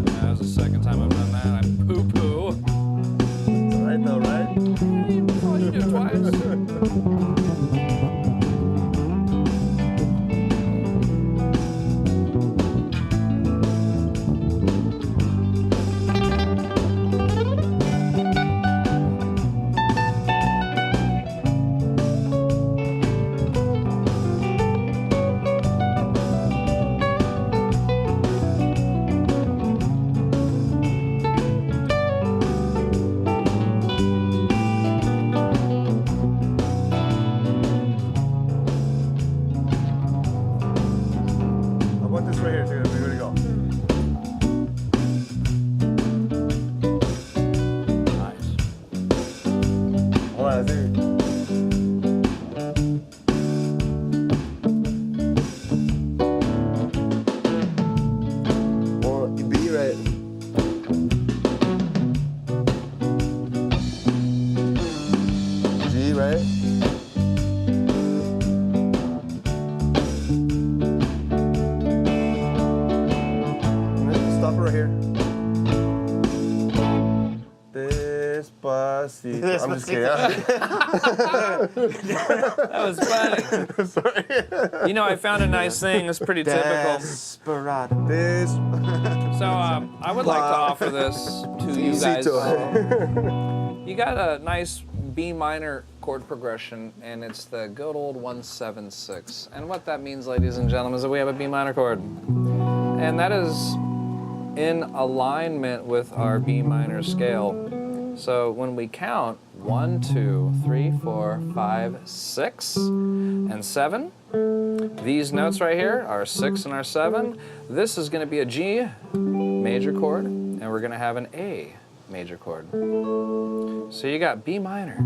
That was the second time I've done that. I poo-poo. It's all right though, right? Oh, you did it twice. How about this right here? Here we go. Nice. Hold on, dude. Well, B right. G right. Stop it right here. Despacito. Despacito. I'm just kidding. That was funny. Sorry. You know, I found a nice thing. It's pretty typical. Desperado. This. So I would like to offer this to you guys. You got a nice B minor chord progression, and it's the good old 176. And what that means, ladies and gentlemen, is that we have a B minor chord. And that is in alignment with our B minor scale. So when we count 1, 2, 3, 4, 5, 6, and 7, these notes right here, our 6 and our 7, this is going to be a G major chord, and we're going to have an A major chord. So you got B minor,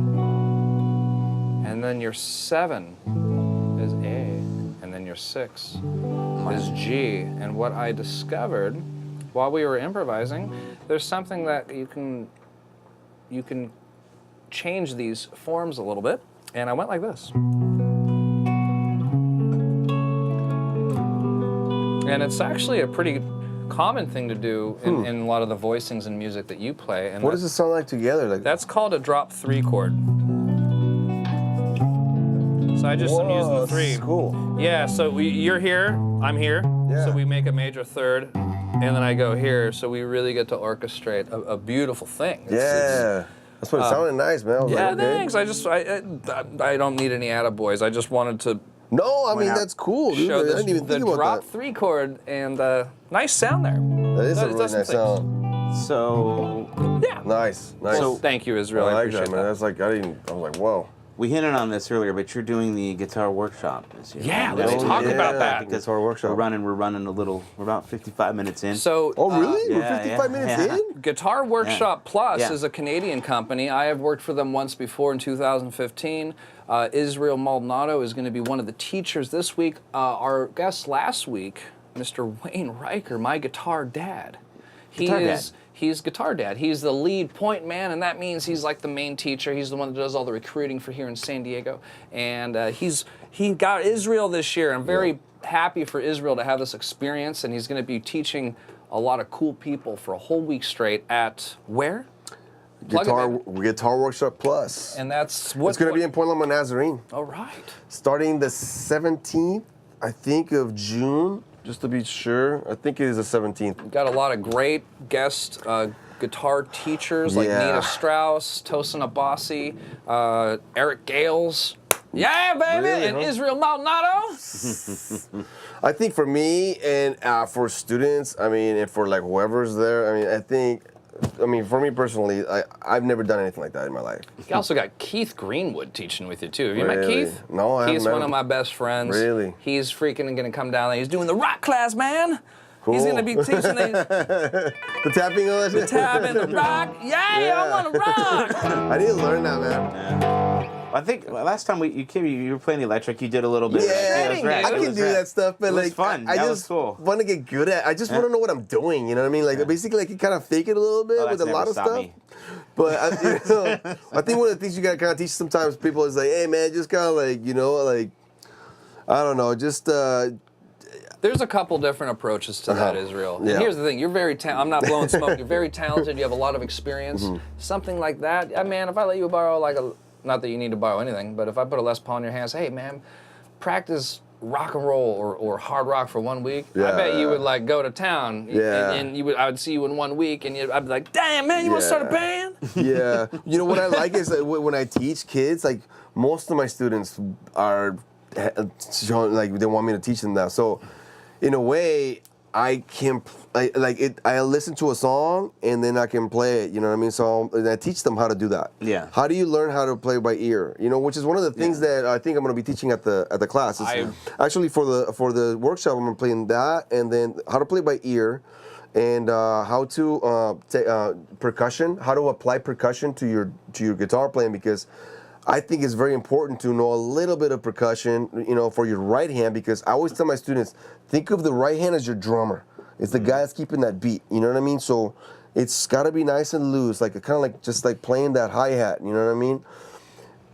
and then your 7 is A, and then your 6 is G. And what I discovered while we were improvising, there's something that you can change these forms a little bit, and I went like this. And it's actually a pretty common thing to do in a lot of the voicings and music that you play. And What does it sound like together? Like that's called a drop 3 chord. So I just am using the 3. That's cool. Yeah, so you're here, I'm here, Yeah. so we make a major third, and then I go here, so we really get to orchestrate a beautiful thing. That's what it sounded nice, man. I was Yeah, like, okay. thanks. I don't need any attaboys. I just wanted to No, I mean, that's cool, dude. show I this, didn't even the think about drop that. 3 chord, and nice sound there. That is a Does really some nice things. sound. So Yeah. Nice, nice. So thank you, Israel. I I like appreciate that, man. That's like, I was like, whoa. we hinted on this earlier, but you're doing the guitar workshop this year. Yeah, right? let's Oh, talk yeah. about that. Because Guitar workshop. We're running a little. We're about 55 minutes in. So, Oh, really? We're yeah, 55 yeah, minutes yeah. in? Guitar Workshop Plus Yeah. is a Canadian company. I have worked for them once before in 2015. Israel Maldonado is going to be one of the teachers this week. Our guest last week, Mr. Wayne Riker, my guitar dad. He's guitar dad. He's the lead point man, and that means he's like the main teacher. He's the one that does all the recruiting for here in San Diego. And he got Israel this year. I'm very happy for Israel to have this experience, and he's going to be teaching a lot of cool people for a whole week straight at where? Plug it, baby. Guitar Workshop Plus. And that's what It's going to be in Point Loma, Nazarene. All right. Starting the 17th, I think, of June, just to be sure. I think it is the 17th. Got a lot of great guest guitar teachers like Yeah. Nina Strauss, Tosin Abasi, Eric Gales. Yeah, baby, Really, and huh? Israel Maldonado. I think for me and for students, I mean, and for like whoever's there, I mean, for me personally, I've never done anything like that in my life. You also got Keith Greenwood teaching with you too. Have you met Really? Keith? No, I haven't Keith's met one him. of my best friends. Really? He's freaking gonna come down there. He's doing the rock class, man. He's Cool. gonna be teaching the The tapping on it? tab and the rock. Yeah, I wanna rock. I need to learn that, man. I think last time you came, you were playing the electric. You did a little bit. Yeah, of it was rad. I It can was do rad. that stuff, but It was like, fun. I That was just cool. want to get good at. I just want to know what I'm doing. You know what I mean? Like basically, like you kind of fake it a little bit Oh, with that's a lot never of stopped stuff. me. But I think one of the things you gotta kind of teach sometimes people is like, hey man, just kind of like like I don't know, just There's a couple different approaches to that, Israel. And Yeah. here's the thing: you're very talented. I'm not blowing smoke. You're very talented. You have a lot of experience. Something like that, man. If I let you borrow not that you need to borrow anything, but if I put a Les Paul in your hands, hey man, practice rock and roll or hard rock for 1 week. I bet you would like go to town. Yeah. And I would see you in 1 week, and I'd be like, damn man, you want to start a band? yeah. You know what I like is that when I teach kids, like most of my students are showing, like they want me to teach them that. So in a way, I can I listen to a song and then I can play it. You know what I mean? So I teach them how to do that. Yeah. How do you learn how to play by ear? You know, which is one of the things that I think I'm going to be teaching at the class. Actually, for the workshop, I'm going to play that, and then how to play by ear, and how to percussion, how to apply percussion to your guitar playing, because I think it's very important to know a little bit of percussion, for your right hand, because I always tell my students, think of the right hand as your drummer. It's the guy that's keeping that beat, you know what I mean? So it's got to be nice and loose, like kind of like just like playing that hi-hat, you know what I mean?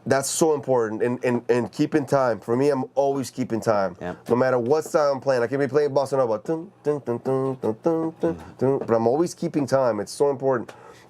That's so important, and keeping time. For me, I'm always keeping time. Yeah. No matter what style I'm playing. I can be playing bossa nova, dun, dun, dun, dun, dun, dun, dun, dun, but I'm always keeping time. It's so important.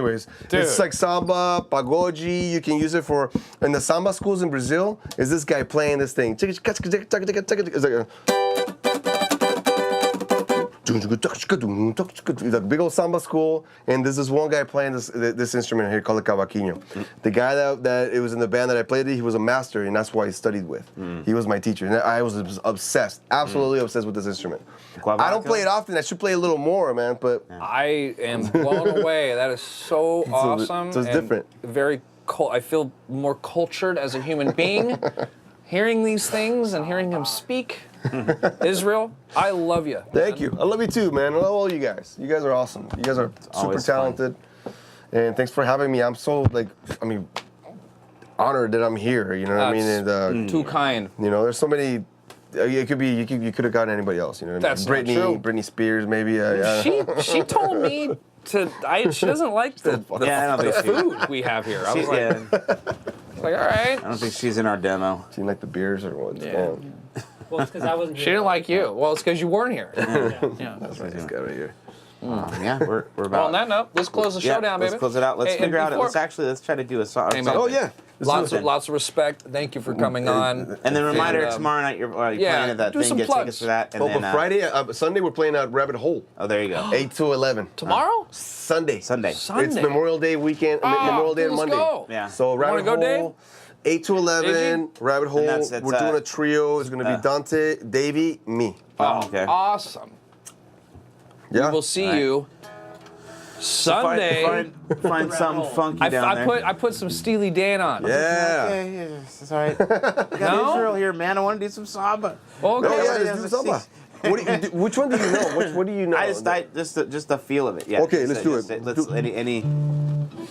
anyways, Dude. it's like samba, pagode. You can use it for in the samba schools in Brazil. Is this guy playing this thing? It's like it's a big old samba school, and there's this one guy playing this instrument here called the cavaquinho. The guy that it was in the band that I played, he was a master, and that's why I studied with. He was my teacher, and I was obsessed, absolutely obsessed with this instrument. I don't play it often. I should play a little more, man. But I am blown away. That is so awesome. So it's and different. Very I feel more cultured as a human being, hearing these things and hearing him speak. Israel, I love you. Thank you. I love you too, man. I love all you guys. You guys are awesome. You guys are super always talented. And thanks for having me. I'm so honored that I'm here. You know what I mean? And Too kind. you know, there's so many. It could be you could have gotten anybody else. You know what I mean? That's not true. Britney Spears, maybe. She told me she doesn't like the food we have here. I was like, all right. I don't think she's in our demo. She like the beers or what? Yeah. Well, it's because I wasn't. She didn't like you. Well, it's because you weren't here. Yeah. That's right. This guy right here. Yeah, we're about. Well, on that note, let's close the show down, baby. Let's close it out. Let's Hey, figure and out. Let's try to do a song. Hey, man. Oh yeah. Lots of respect. Thank you for coming on. And then reminder, And, tomorrow night you're playing at that do thing. some Get plugs. tickets for that. And But Friday, Sunday, we're playing at Rabbit Hole. Oh, there you go. 8 to 11. Tomorrow? Sunday. Sunday. Sunday. It's Memorial Day weekend. Memorial Day and let's Monday. go. Yeah. So Rabbit go, Dave? Hole, 8 to 11. Rabbit Hole. that's We're doing a trio. It's gonna be Dante, Davey, me. Oh, okay. Awesome. Yeah. We will see you Sunday. Find something funky down there. I put some Steely Dan on. Yeah. Yeah, it's all right. We got No? Israel here, man. I want to do some samba. Okay. Oh yeah, Everybody let's do has samba. Which one do you know? What do you know? Just the feel of it. Yeah. Okay, let's do it. Let's any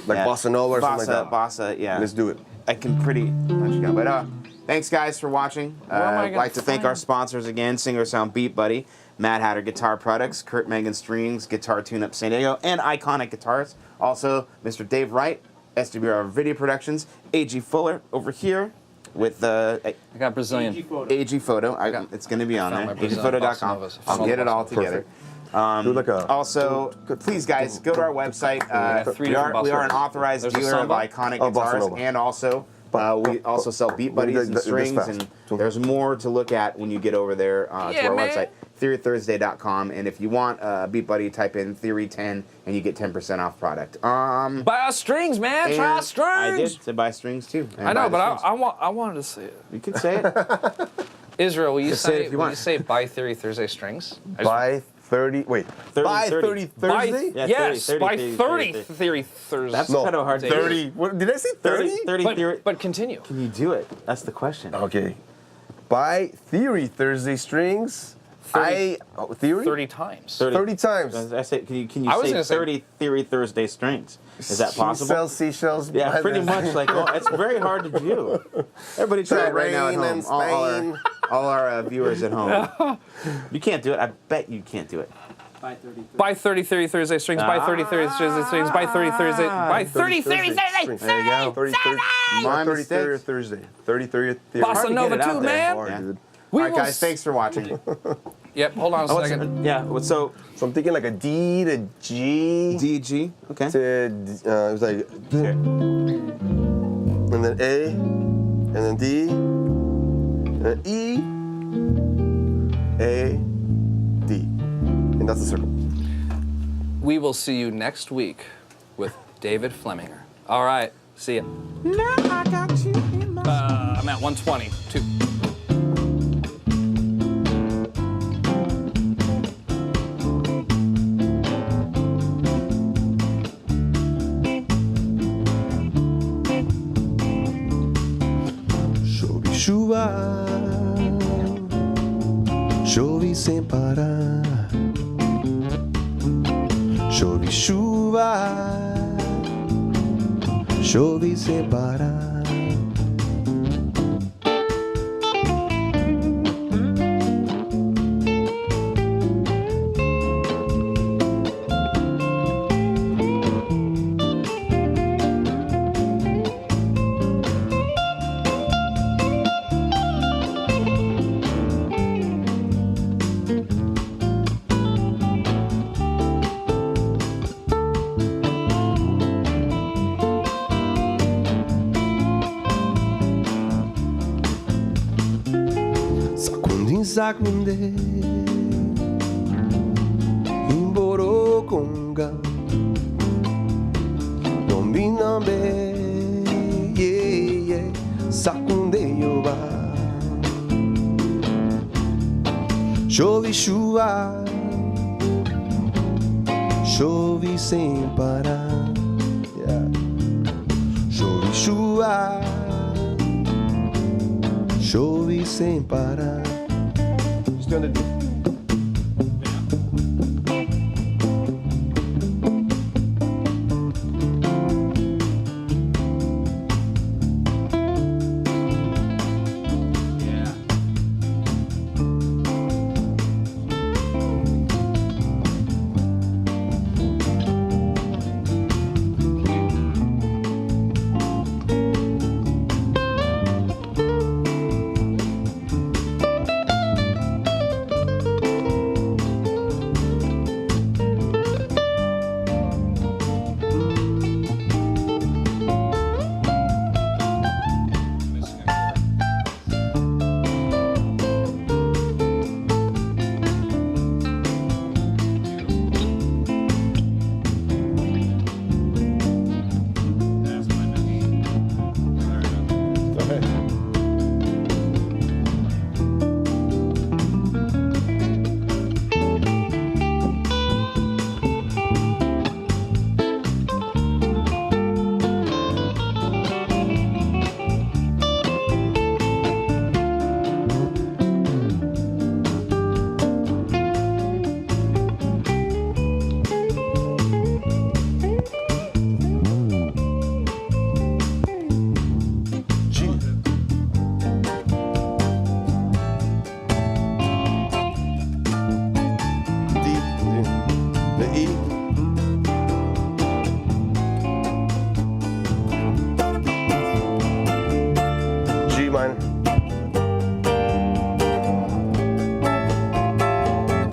like bossa nova or something like that. Bossa, yeah. Let's do it. I can pretty much go. But thanks guys for watching. am I I'd gonna like to thank our find- sponsors again: Singer Sound Beat Buddy, Mad Hatter Guitar Products, Kurt Megan Strings, Guitar Tune Up San Diego, and Iconic Guitars. Also, Mr. Dave Wright, SWR Video Productions, AG Fuller over here with I got Brazilian. AG Photo. It's going to be on found there. my Brazilian bossa AGphoto.com. novas. I'll get it all together. Do like a. Also, please guys, go to our website. Three We different bossa are an novas. authorized There's a dealer of samba. iconic Oh, bossa guitars, nova. and also we also sell beat buddies and this strings, fast. and there's more to look at when you get over there to our man. website, TheoryThursday.com. And if you want a beat buddy, type in Theory10 and you get 10% off product. Buy our strings, man. Try our strings. I did say buy strings too. I know, but I wanted to say it. you can say it. Israel, will you Just say it say if you will want. you say Buy Theory Thursday strings? By 30. Wait. 30, By 30. 30 Thursday. Yeah, Yes, 30, by 30, 30 30. Theory Thursday. That's No, kind of hard to do. 30. What did I say? 30. 30 Theory. But continue. Can you do it? That's the question. Okay. By Theory Thursday strings. 30 Theory 30 times. 30 times. I say, can you I was say gonna say- 30 Theory Thursday strings? Is that She possible? sells seashells. Yeah, by pretty the- much. Like, it's very hard to do. Everybody try it right now at Rain home. in Spain. All our viewers at home. You can't do it. I bet you can't do it. By 30. Buy 30 Thursday strings. Buy 30 Thursday strings. Buy 30 Thursday. Buy 30 Thursday. There you go. 30 My 30 mistakes. Thursday. 30 Theory. Bossa to get Nova it out too, there. man. Hard, Yeah. dude. We All right, will guys. Thanks for watching. Yep. Hold on a second. Yeah. So So I'm thinking like a D to G DG. Okay. to it was like Here. and then A and then D and then E A D and that's the circle. We will see you next week with David Flemminger. All right. See ya. Now I got you in my I'm at 120. Two. Chove chuva, chove sem parar. Chove chuva, chove sem parar. sakunde imboro konga no minambe yeah yeah sakunde yoba chove chuva chove sem parar yeah. Chove chuva chove sem parar. Just doing the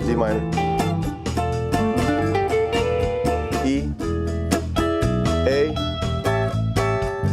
G minor. E. A. G.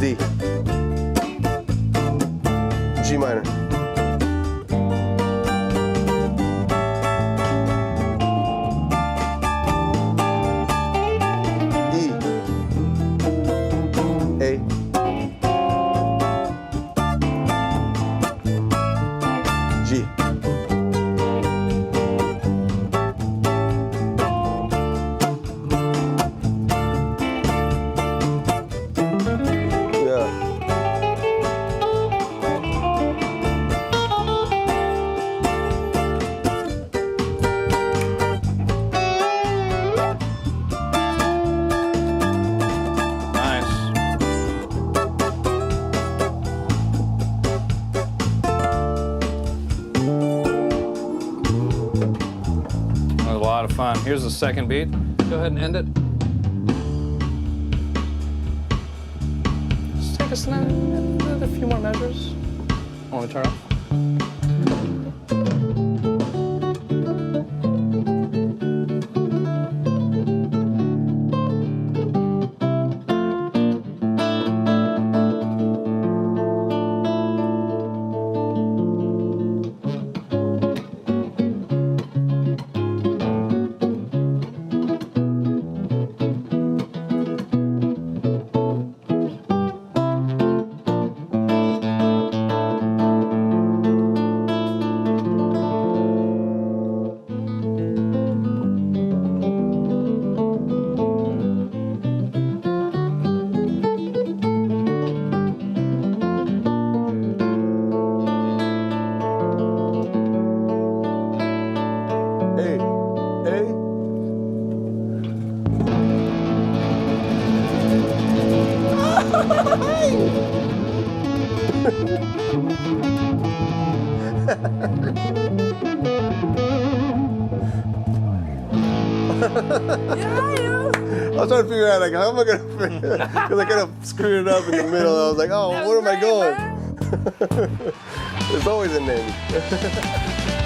Fun. Here's the second beat. Go ahead and end it. Just take a snap, a few more measures. Want me to turn off? I was trying to figure out, like, how am I gonna figure it? Because I kind of screwed it up in the middle. I was like, oh, where am I going? There's always a name.